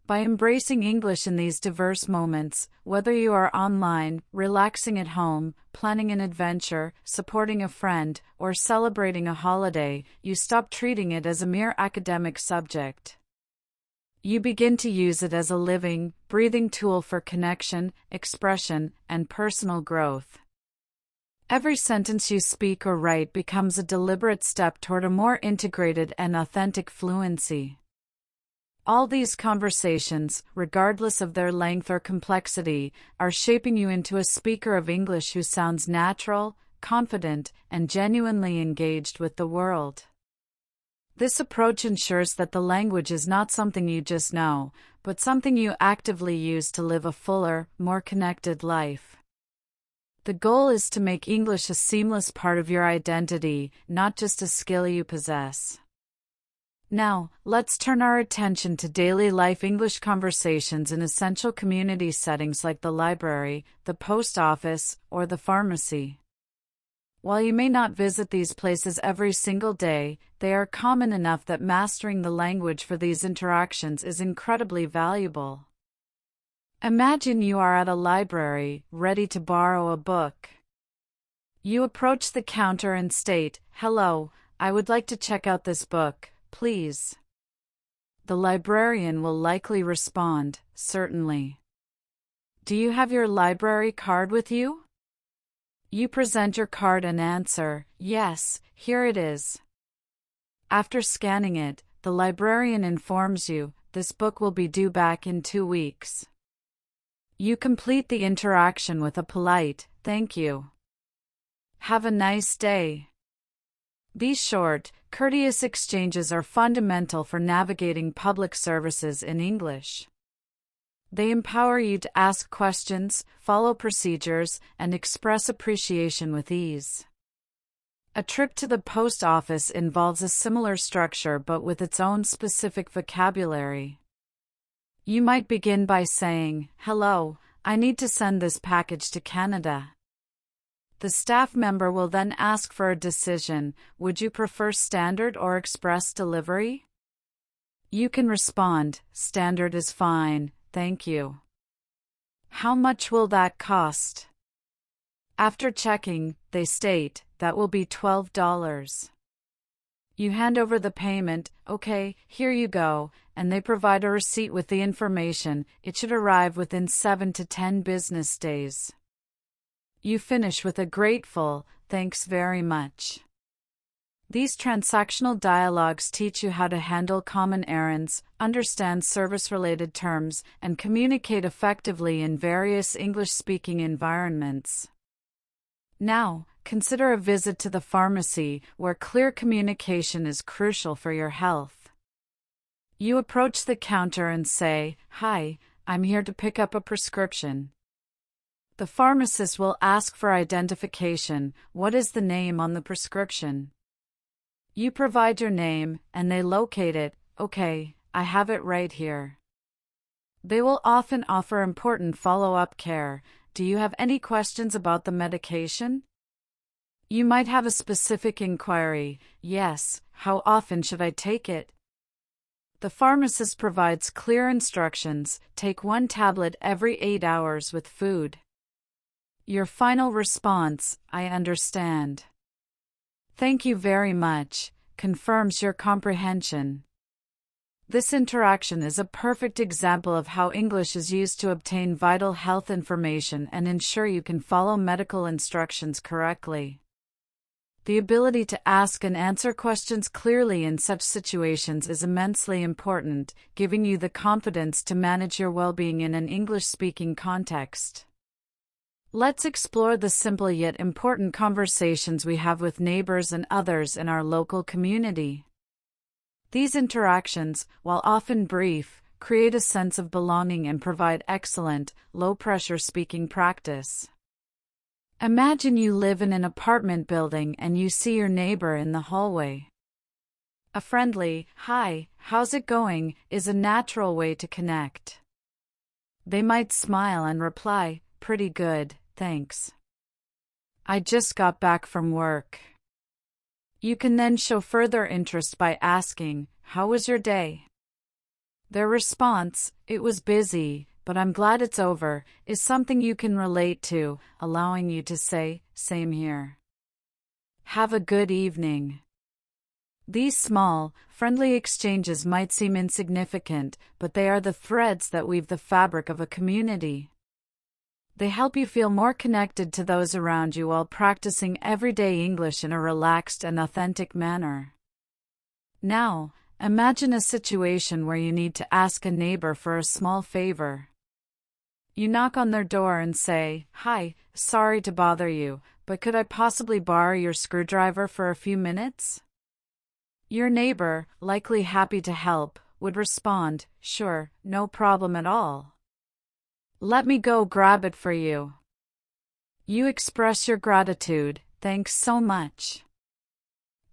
By embracing English in these diverse moments, whether you are online, relaxing at home, planning an adventure, supporting a friend, or celebrating a holiday, you stop treating it as a mere academic subject. You begin to use it as a living, breathing tool for connection, expression, and personal growth. Every sentence you speak or write becomes a deliberate step toward a more integrated and authentic fluency. All these conversations, regardless of their length or complexity, are shaping you into a speaker of English who sounds natural, confident, and genuinely engaged with the world. This approach ensures that the language is not something you just know, but something you actively use to live a fuller, more connected life. The goal is to make English a seamless part of your identity, not just a skill you possess. Now, let's turn our attention to daily life English conversations in essential community settings like the library, the post office, or the pharmacy. While you may not visit these places every single day, they are common enough that mastering the language for these interactions is incredibly valuable. Imagine you are at a library, ready to borrow a book. You approach the counter and state, "Hello, I would like to check out this book, please." The librarian will likely respond, "Certainly. Do you have your library card with you?" You present your card and answer, "Yes, here it is." After scanning it, the librarian informs you, "This book will be due back in 2 weeks." You complete the interaction with a polite, "Thank you. Have a nice day." These short, courteous exchanges are fundamental for navigating public services in English. They empower you to ask questions, follow procedures, and express appreciation with ease. A trip to the post office involves a similar structure but with its own specific vocabulary. You might begin by saying, "Hello, I need to send this package to Canada." The staff member will then ask for a decision. Would you prefer standard or express delivery? You can respond, standard is fine, thank you. How much will that cost? After checking, they state, that will be $12. You hand over the payment, okay, here you go, and they provide a receipt with the information. It should arrive within 7 to 10 business days. You finish with a grateful, thanks very much. These transactional dialogues teach you how to handle common errands, understand service-related terms, and communicate effectively in various English-speaking environments. Now, consider a visit to the pharmacy, where clear communication is crucial for your health. You approach the counter and say, "Hi, I'm here to pick up a prescription." The pharmacist will ask for identification. What is the name on the prescription? You provide your name, and they locate it. Okay, I have it right here. They will often offer important follow-up care. Do you have any questions about the medication? You might have a specific inquiry. Yes, how often should I take it? The pharmacist provides clear instructions. Take 1 tablet every 8 hours with food. Your final response, I understand. Thank you very much, confirms your comprehension. This interaction is a perfect example of how English is used to obtain vital health information and ensure you can follow medical instructions correctly. The ability to ask and answer questions clearly in such situations is immensely important, giving you the confidence to manage your well-being in an English-speaking context. Let's explore the simple yet important conversations we have with neighbors and others in our local community. These interactions, while often brief, create a sense of belonging and provide excellent, low-pressure speaking practice. Imagine you live in an apartment building and you see your neighbor in the hallway. A friendly, "Hi, how's it going?" is a natural way to connect. They might smile and reply, "Pretty good, thanks. I just got back from work." You can then show further interest by asking, "How was your day?" Their response, "It was busy, but I'm glad it's over," is something you can relate to, allowing you to say, "Same here. Have a good evening." These small, friendly exchanges might seem insignificant, but they are the threads that weave the fabric of a community. They help you feel more connected to those around you while practicing everyday English in a relaxed and authentic manner. Now, imagine a situation where you need to ask a neighbor for a small favor. You knock on their door and say, "Hi, sorry to bother you, but could I possibly borrow your screwdriver for a few minutes?" Your neighbor, likely happy to help, would respond, "Sure, no problem at all. Let me go grab it for you." You express your gratitude, "Thanks so much.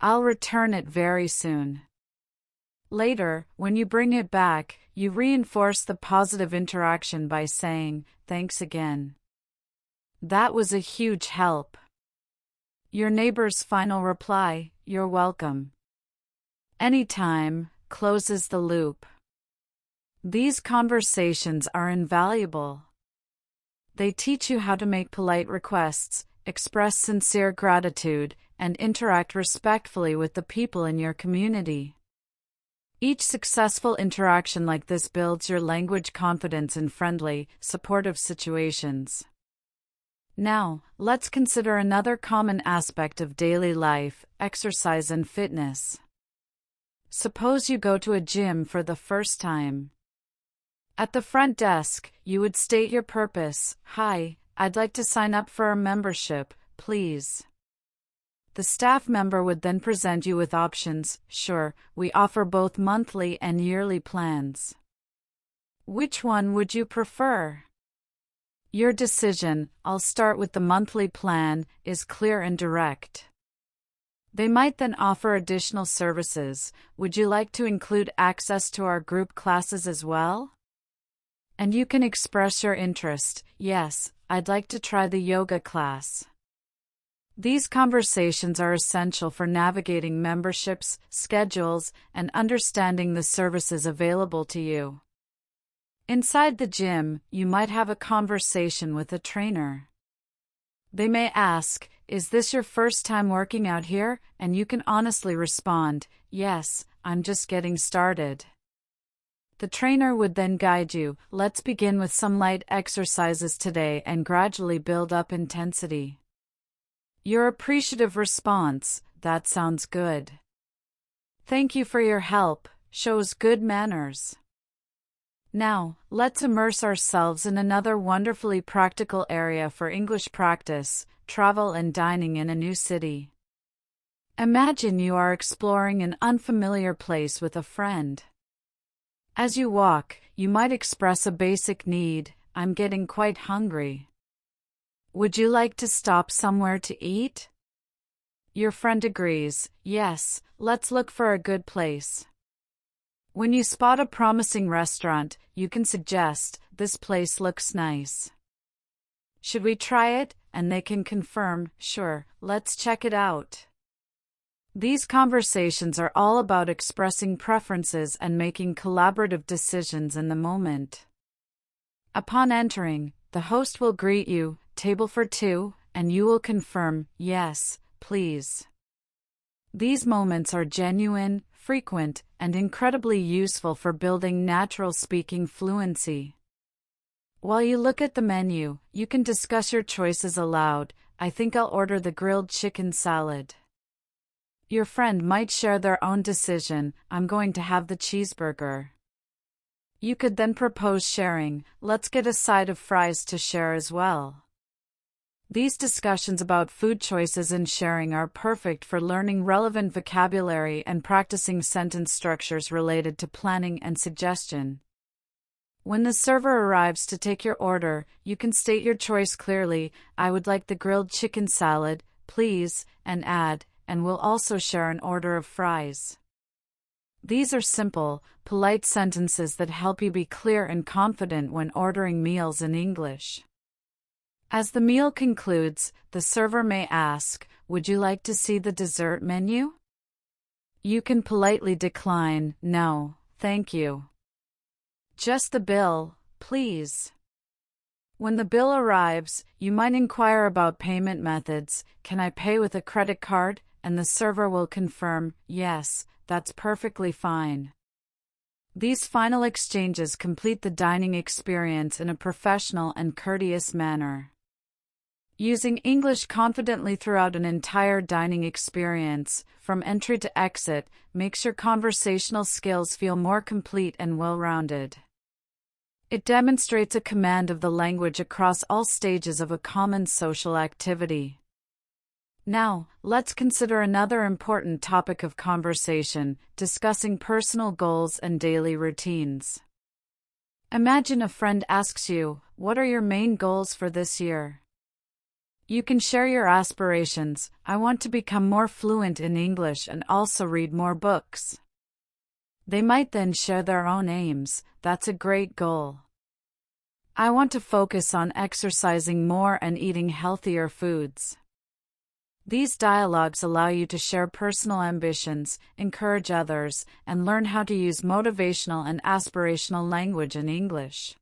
I'll return it very soon." Later, when you bring it back, you reinforce the positive interaction by saying, "Thanks again. That was a huge help." Your neighbor's final reply, "You're welcome. Anytime," closes the loop. These conversations are invaluable. They teach you how to make polite requests, express sincere gratitude, and interact respectfully with the people in your community. Each successful interaction like this builds your language confidence in friendly, supportive situations. Now, let's consider another common aspect of daily life: exercise and fitness. Suppose you go to a gym for the first time. At the front desk, you would state your purpose, "Hi, I'd like to sign up for a membership, please." The staff member would then present you with options. "Sure, we offer both monthly and yearly plans. Which one would you prefer?" Your decision, "I'll start with the monthly plan," is clear and direct. They might then offer additional services. "Would you like to include access to our group classes as well?" And you can express your interest. "Yes, I'd like to try the yoga class." These conversations are essential for navigating memberships, schedules, and understanding the services available to you. Inside the gym, you might have a conversation with a trainer. They may ask, "Is this your first time working out here?" And you can honestly respond, "Yes, I'm just getting started." The trainer would then guide you. "Let's begin with some light exercises today and gradually build up intensity." Your appreciative response, "That sounds good. Thank you for your help," shows good manners. Now, let's immerse ourselves in another wonderfully practical area for English practice: travel and dining in a new city. Imagine you are exploring an unfamiliar place with a friend. As you walk, you might express a basic need: "I'm getting quite hungry. Would you like to stop somewhere to eat?" Your friend agrees, "Yes, let's look for a good place." When you spot a promising restaurant, you can suggest, "This place looks nice. Should we try it?" And they can confirm, "Sure, let's check it out." These conversations are all about expressing preferences and making collaborative decisions in the moment. Upon entering, the host will greet you, "Table for two," and you will confirm, "Yes, please." These moments are genuine, frequent, and incredibly useful for building natural speaking fluency. While you look at the menu, you can discuss your choices aloud. "I think I'll order the grilled chicken salad." Your friend might share their own decision: "I'm going to have the cheeseburger." You could then propose sharing: "Let's get a side of fries to share as well." These discussions about food choices and sharing are perfect for learning relevant vocabulary and practicing sentence structures related to planning and suggestion. When the server arrives to take your order, you can state your choice clearly: "I would like the grilled chicken salad, please," and add, "and we'll also share an order of fries." These are simple, polite sentences that help you be clear and confident when ordering meals in English. As the meal concludes, the server may ask, "Would you like to see the dessert menu?" You can politely decline, "No, thank you. Just the bill, please." When the bill arrives, you might inquire about payment methods: "Can I pay with a credit card?" And the server will confirm, "Yes, that's perfectly fine." These final exchanges complete the dining experience in a professional and courteous manner. Using English confidently throughout an entire dining experience, from entry to exit, makes your conversational skills feel more complete and well-rounded. It demonstrates a command of the language across all stages of a common social activity. Now, let's consider another important topic of conversation: discussing personal goals and daily routines. Imagine a friend asks you, "What are your main goals for this year?" You can share your aspirations: "I want to become more fluent in English and also read more books." They might then share their own aims: "That's a great goal. I want to focus on exercising more and eating healthier foods." These dialogues allow you to share personal ambitions, encourage others, and learn how to use motivational and aspirational language in English.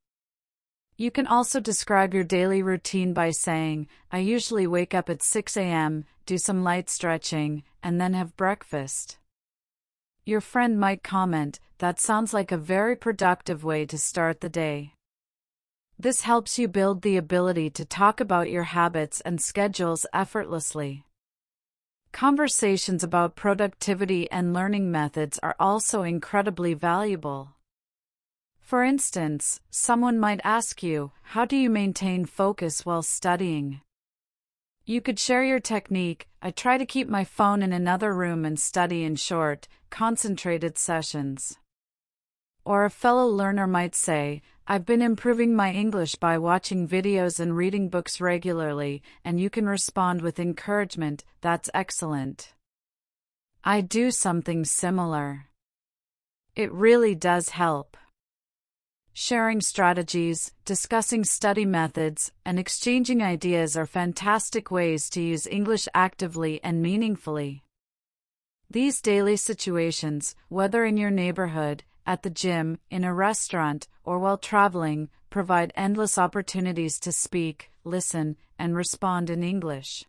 You can also describe your daily routine by saying, "I usually wake up at 6 a.m., do some light stretching, and then have breakfast." Your friend might comment, "That sounds like a very productive way to start the day." This helps you build the ability to talk about your habits and schedules effortlessly. Conversations about productivity and learning methods are also incredibly valuable. For instance, someone might ask you, "How do you maintain focus while studying?" You could share your technique: "I try to keep my phone in another room and study in short, concentrated sessions." Or a fellow learner might say, "I've been improving my English by watching videos and reading books regularly," and you can respond with encouragement, "That's excellent. I do something similar. It really does help." Sharing strategies, discussing study methods, and exchanging ideas are fantastic ways to use English actively and meaningfully. These daily situations, whether in your neighborhood, at the gym, in a restaurant, or while traveling, provide endless opportunities to speak, listen, and respond in English.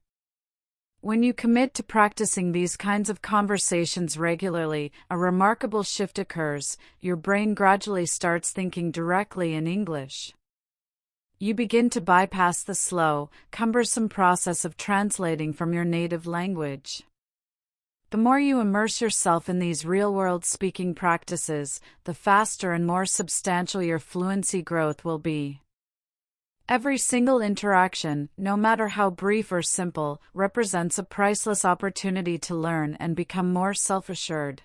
When you commit to practicing these kinds of conversations regularly, a remarkable shift occurs. Your brain gradually starts thinking directly in English. You begin to bypass the slow, cumbersome process of translating from your native language. The more you immerse yourself in these real-world speaking practices, the faster and more substantial your fluency growth will be. Every single interaction, no matter how brief or simple, represents a priceless opportunity to learn and become more self-assured.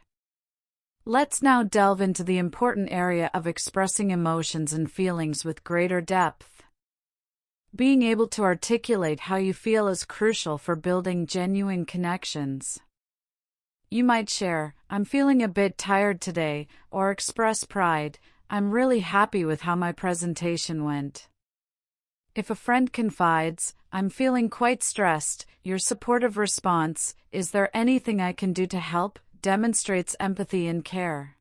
Let's now delve into the important area of expressing emotions and feelings with greater depth. Being able to articulate how you feel is crucial for building genuine connections. You might share, "I'm feeling a bit tired today," or express pride, "I'm really happy with how my presentation went." If a friend confides, "I'm feeling quite stressed," your supportive response, "Is there anything I can do to help?" demonstrates empathy and care.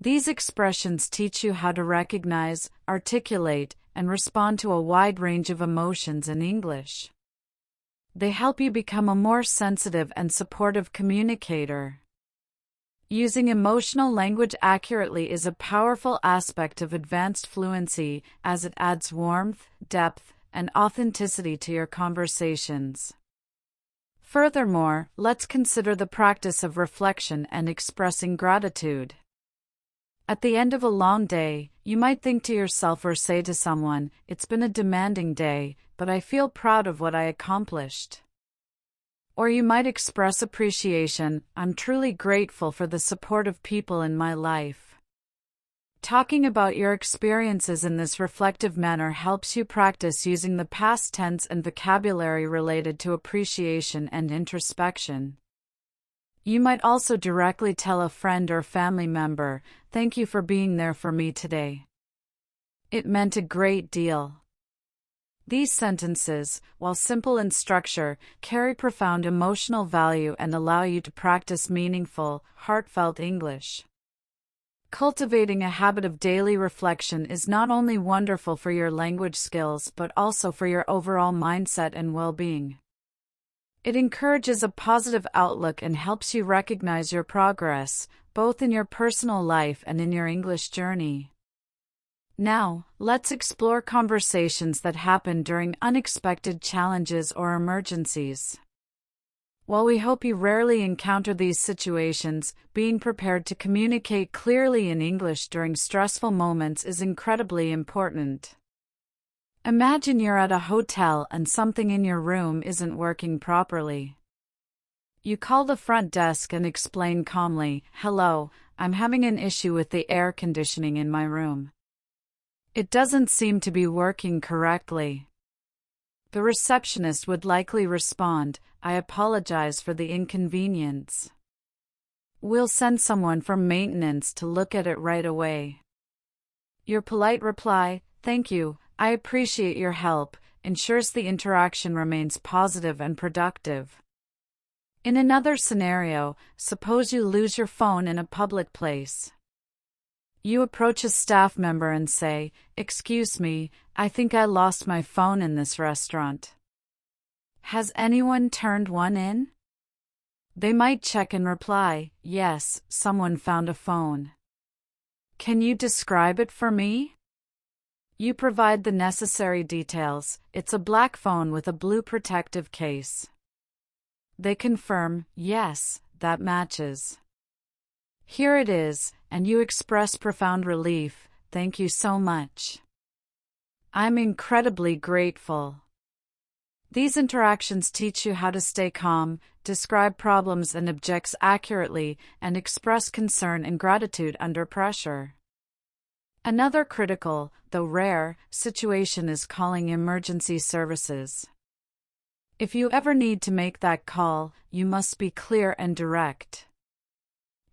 These expressions teach you how to recognize, articulate, and respond to a wide range of emotions in English. They help you become a more sensitive and supportive communicator. Using emotional language accurately is a powerful aspect of advanced fluency, as it adds warmth, depth, and authenticity to your conversations. Furthermore, let's consider the practice of reflection and expressing gratitude. At the end of a long day, you might think to yourself or say to someone, "It's been a demanding day, but I feel proud of what I accomplished." Or you might express appreciation, "I'm truly grateful for the support of people in my life." Talking about your experiences in this reflective manner helps you practice using the past tense and vocabulary related to appreciation and introspection. You might also directly tell a friend or family member, "Thank you for being there for me today. It meant a great deal." These sentences, while simple in structure, carry profound emotional value and allow you to practice meaningful, heartfelt English. Cultivating a habit of daily reflection is not only wonderful for your language skills but also for your overall mindset and well-being. It encourages a positive outlook and helps you recognize your progress, both in your personal life and in your English journey. Now, let's explore conversations that happen during unexpected challenges or emergencies. While we hope you rarely encounter these situations, being prepared to communicate clearly in English during stressful moments is incredibly important. Imagine you're at a hotel and something in your room isn't working properly. You call the front desk and explain calmly, "Hello, I'm having an issue with the air conditioning in my room. It doesn't seem to be working correctly." The receptionist would likely respond, "I apologize for the inconvenience. We'll send someone from maintenance to look at it right away." Your polite reply, "Thank you, I appreciate your help," ensures the interaction remains positive and productive. In another scenario, suppose you lose your phone in a public place. You approach a staff member and say, "Excuse me, I think I lost my phone in this restaurant. Has anyone turned one in?" They might check and reply, "Yes, someone found a phone. Can you describe it for me?" You provide the necessary details. "It's a black phone with a blue protective case." They confirm, "Yes, that matches. Here it is," and you express profound relief, "Thank you so much. I'm incredibly grateful." These interactions teach you how to stay calm, describe problems and objects accurately, and express concern and gratitude under pressure. Another critical, though rare, situation is calling emergency services. If you ever need to make that call, you must be clear and direct.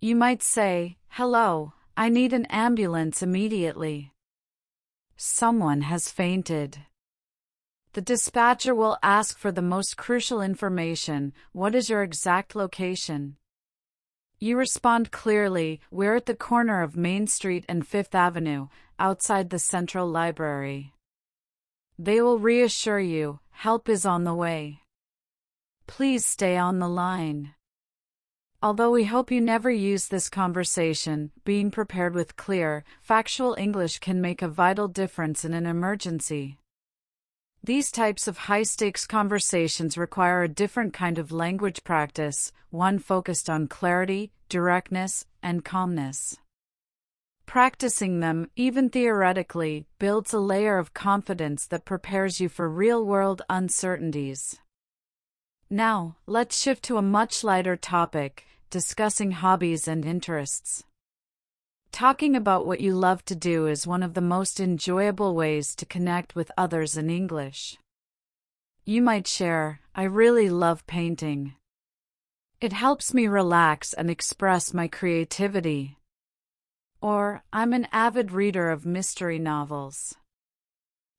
You might say, "Hello, I need an ambulance immediately. Someone has fainted. The dispatcher will ask for the most crucial information. What is your exact location? You respond clearly, we're at the corner of Main Street and Fifth Avenue, outside the Central Library. They will reassure you, help is on the way. Please stay on the line. Although we hope you never use this conversation, being prepared with clear, factual English can make a vital difference in an emergency. These types of high-stakes conversations require a different kind of language practice, one focused on clarity, directness, and calmness. Practicing them, even theoretically, builds a layer of confidence that prepares you for real-world uncertainties. Now, let's shift to a much lighter topic, discussing hobbies and interests. Talking about what you love to do is one of the most enjoyable ways to connect with others in English. You might share, I really love painting. It helps me relax and express my creativity. Or, I'm an avid reader of mystery novels.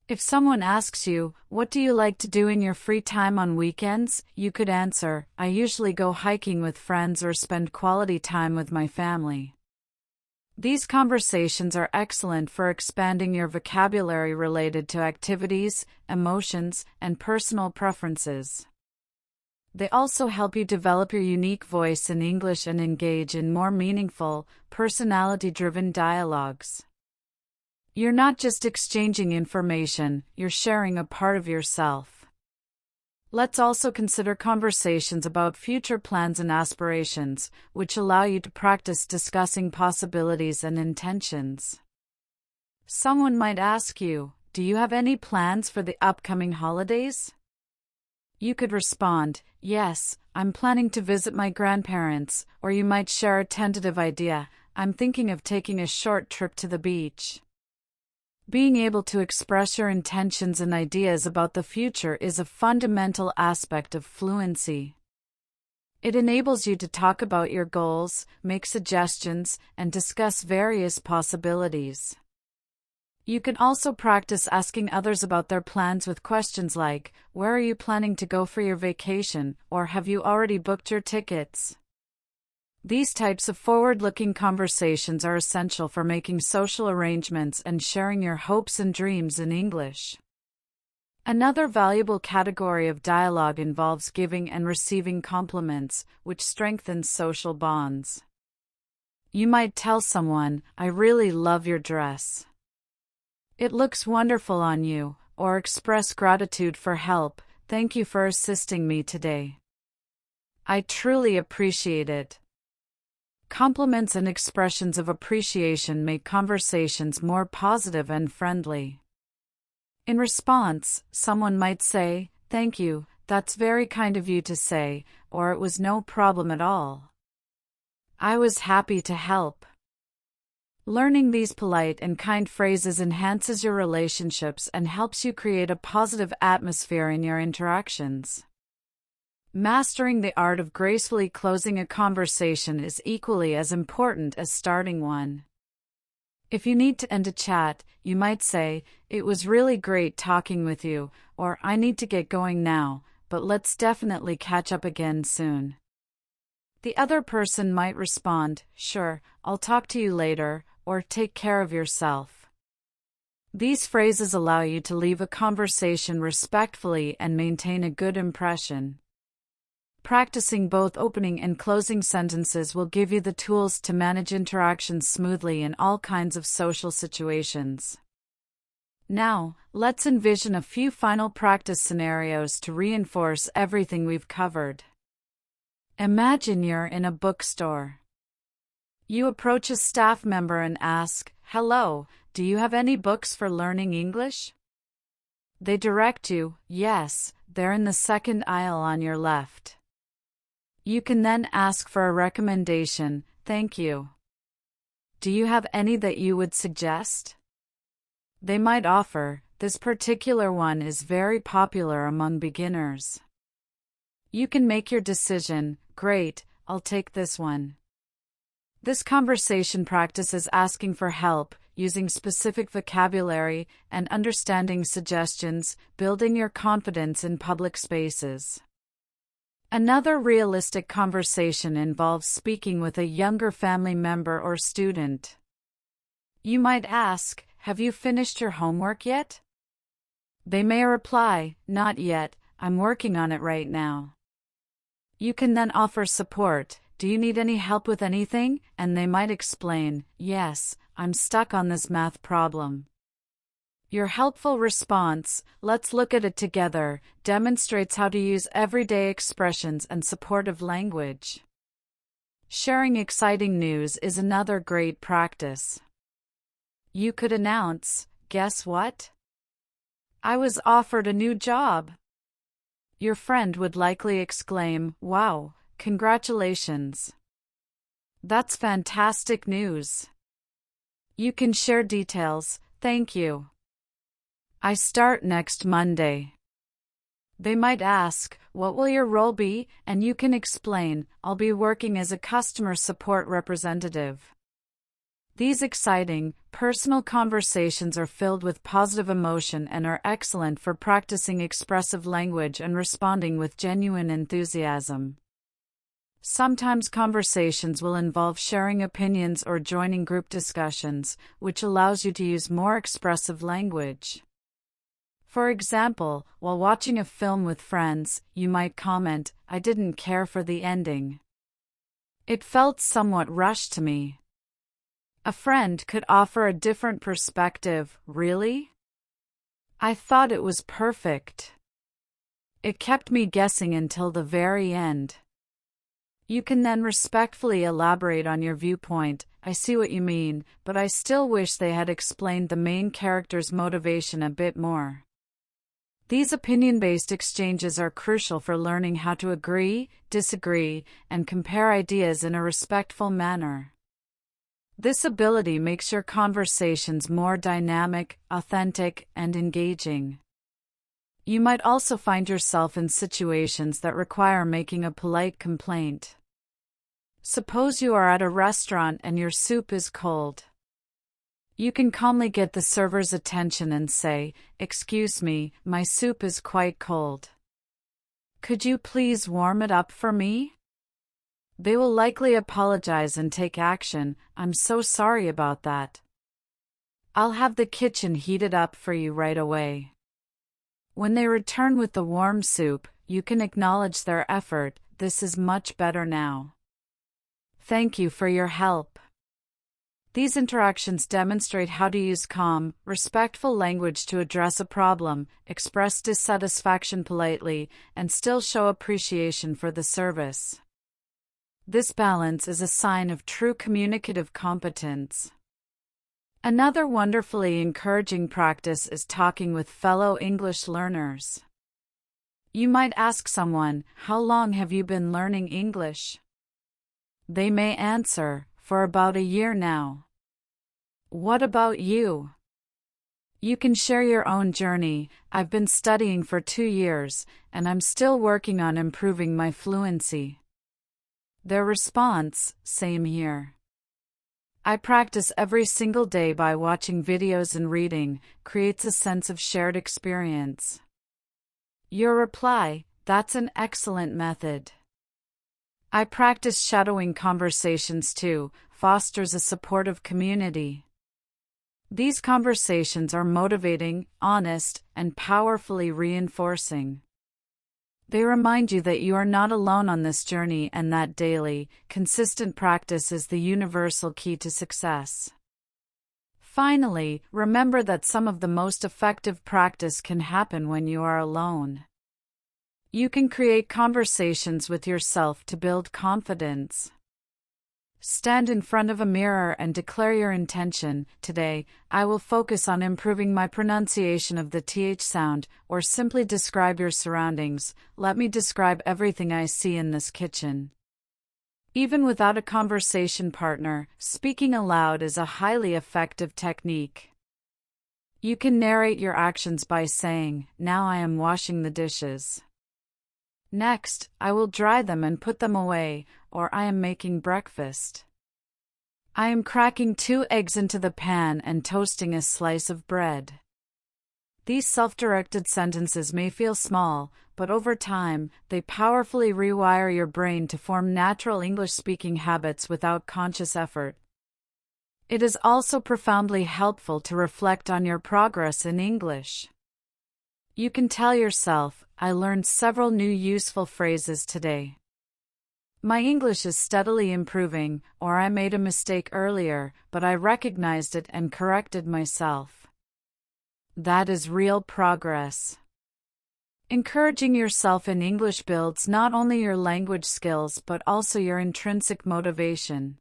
If someone asks you, what do you like to do in your free time on weekends, you could answer, I usually go hiking with friends or spend quality time with my family. These conversations are excellent for expanding your vocabulary related to activities, emotions, and personal preferences. They also help you develop your unique voice in English and engage in more meaningful, personality-driven dialogues. You're not just exchanging information, you're sharing a part of yourself. Let's also consider conversations about future plans and aspirations, which allow you to practice discussing possibilities and intentions. Someone might ask you, do you have any plans for the upcoming holidays? You could respond, yes, I'm planning to visit my grandparents, or you might share a tentative idea, I'm thinking of taking a short trip to the beach. Being able to express your intentions and ideas about the future is a fundamental aspect of fluency. It enables you to talk about your goals, make suggestions, and discuss various possibilities. You can also practice asking others about their plans with questions like, where are you planning to go for your vacation, or have you already booked your tickets? These types of forward-looking conversations are essential for making social arrangements and sharing your hopes and dreams in English. Another valuable category of dialogue involves giving and receiving compliments, which strengthens social bonds. You might tell someone, I really love your dress. It looks wonderful on you, or express gratitude for help, thank you for assisting me today. I truly appreciate it. Compliments and expressions of appreciation make conversations more positive and friendly. In response, someone might say, thank you, that's very kind of you to say, or it was no problem at all. I was happy to help. Learning these polite and kind phrases enhances your relationships and helps you create a positive atmosphere in your interactions. Mastering the art of gracefully closing a conversation is equally as important as starting one. If you need to end a chat, you might say, it was really great talking with you, or I need to get going now, but let's definitely catch up again soon. The other person might respond, sure, I'll talk to you later, or take care of yourself. These phrases allow you to leave a conversation respectfully and maintain a good impression. Practicing both opening and closing sentences will give you the tools to manage interactions smoothly in all kinds of social situations. Now, let's envision a few final practice scenarios to reinforce everything we've covered. Imagine you're in a bookstore. You approach a staff member and ask, hello, do you have any books for learning English? They direct you, yes, they're in the second aisle on your left. You can then ask for a recommendation, thank you. Do you have any that you would suggest? They might offer, this particular one is very popular among beginners. You can make your decision, great, I'll take this one. This conversation practice is asking for help. using specific vocabulary, and understanding suggestions, building your confidence in public spaces. Another realistic conversation involves speaking with a younger family member or student. You might ask, "Have you finished your homework yet?" They may reply, "Not yet, I'm working on it right now." You can then offer support. "Do you need any help with anything?" And they might explain, "Yes, I'm stuck on this math problem." Your helpful response, "Let's look at it together," demonstrates how to use everyday expressions and supportive language. Sharing exciting news is another great practice. You could announce, "Guess what? I was offered a new job." Your friend would likely exclaim, "Wow, congratulations. That's fantastic news." You can share details, "Thank you. I start next Monday." They might ask, "What will your role be?" And you can explain, "I'll be working as a customer support representative." These exciting, personal conversations are filled with positive emotion and are excellent for practicing expressive language and responding with genuine enthusiasm. Sometimes conversations will involve sharing opinions or joining group discussions, which allows you to use more expressive language. For example, while watching a film with friends, you might comment, "I didn't care for the ending. It felt somewhat rushed to me." A friend could offer a different perspective, "Really? I thought it was perfect. It kept me guessing until the very end." You can then respectfully elaborate on your viewpoint, "I see what you mean, but I still wish they had explained the main character's motivation a bit more." These opinion-based exchanges are crucial for learning how to agree, disagree, and compare ideas in a respectful manner. This ability makes your conversations more dynamic, authentic, and engaging. You might also find yourself in situations that require making a polite complaint. Suppose you are at a restaurant and your soup is cold. You can calmly get the server's attention and say, "Excuse me, my soup is quite cold. Could you please warm it up for me?" They will likely apologize and take action. "I'm so sorry about that. I'll have the kitchen heated up for you right away." When they return with the warm soup, you can acknowledge their effort. "This is much better now. Thank you for your help." These interactions demonstrate how to use calm, respectful language to address a problem, express dissatisfaction politely, and still show appreciation for the service. This balance is a sign of true communicative competence. Another wonderfully encouraging practice is talking with fellow English learners. You might ask someone, "How long have you been learning English?" They may answer, "For about a year now." "What about you?" You can share your own journey. "I've been studying for 2 years, and I'm still working on improving my fluency." Their response, "Same here. I practice every single day by watching videos and reading," creates a sense of shared experience. Your reply, "That's an excellent method. I practice shadowing conversations too," fosters a supportive community. These conversations are motivating, honest, and powerfully reinforcing. They remind you that you are not alone on this journey and that daily, consistent practice is the universal key to success. Finally, remember that some of the most effective practice can happen when you are alone. You can create conversations with yourself to build confidence. Stand in front of a mirror and declare your intention. "Today, I will focus on improving my pronunciation of the th sound," or simply describe your surroundings. "Let me describe everything I see in this kitchen." Even without a conversation partner, speaking aloud is a highly effective technique. You can narrate your actions by saying, "Now I am washing the dishes. Next, I will dry them and put them away," or "I am making breakfast." I am cracking 2 eggs into the pan and toasting a slice of bread. These self-directed sentences may feel small, but over time, they powerfully rewire your brain to form natural English-speaking habits without conscious effort. It is also profoundly helpful to reflect on your progress in English. You can tell yourself, I learned several new useful phrases today. My English is steadily improving, or I made a mistake earlier, but I recognized it and corrected myself. That is real progress. Encouraging yourself in English builds not only your language skills but also your intrinsic motivation.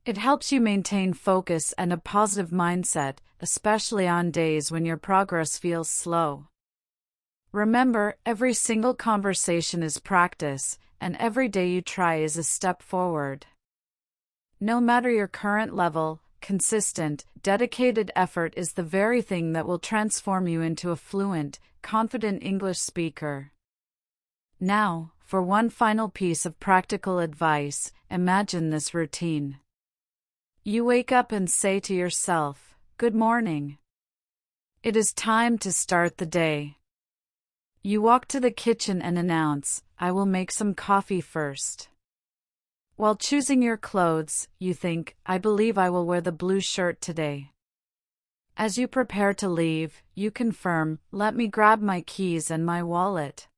It helps you maintain focus and a positive mindset, especially on days when your progress feels slow. Remember, every single conversation is practice, and every day you try is a step forward. No matter your current level, consistent, dedicated effort is the very thing that will transform you into a fluent, confident English speaker. Now, for one final piece of practical advice, imagine this routine. You wake up and say to yourself, "Good morning." It is time to start the day. You walk to the kitchen and announce, "I will make some coffee first." While choosing your clothes, you think, "I believe I will wear the blue shirt today." As you prepare to leave, you confirm, "Let me grab my keys and my wallet."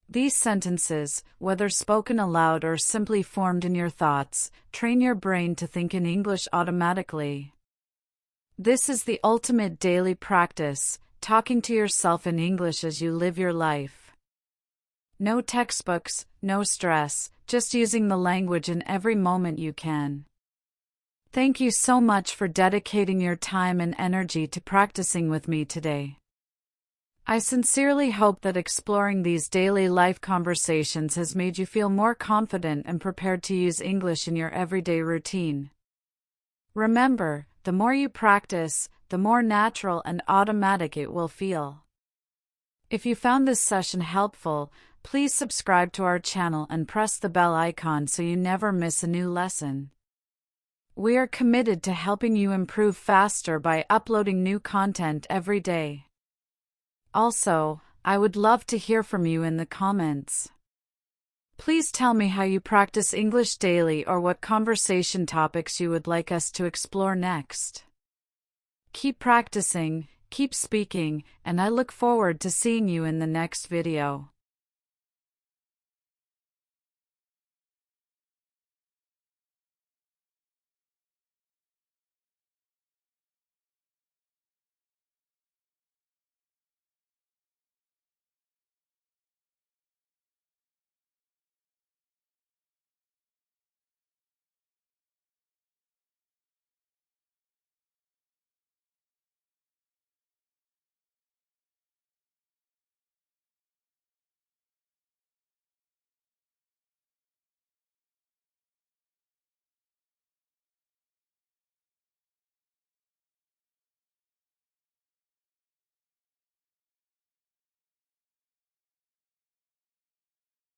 These sentences, whether spoken aloud or simply formed in your thoughts, train your brain to think in English automatically. This is the ultimate daily practice, talking to yourself in English as you live your life. No textbooks, no stress, just using the language in every moment you can. Thank you so much for dedicating your time and energy to practicing with me today. I sincerely hope that exploring these daily life conversations has made you feel more confident and prepared to use English in your everyday routine. Remember, the more you practice, the more natural and automatic it will feel. If you found this session helpful, please subscribe to our channel and press the bell icon so you never miss a new lesson. We are committed to helping you improve faster by uploading new content every day. Also, I would love to hear from you in the comments. Please tell me how you practice English daily or what conversation topics you would like us to explore next. Keep practicing, keep speaking, and I look forward to seeing you in the next video.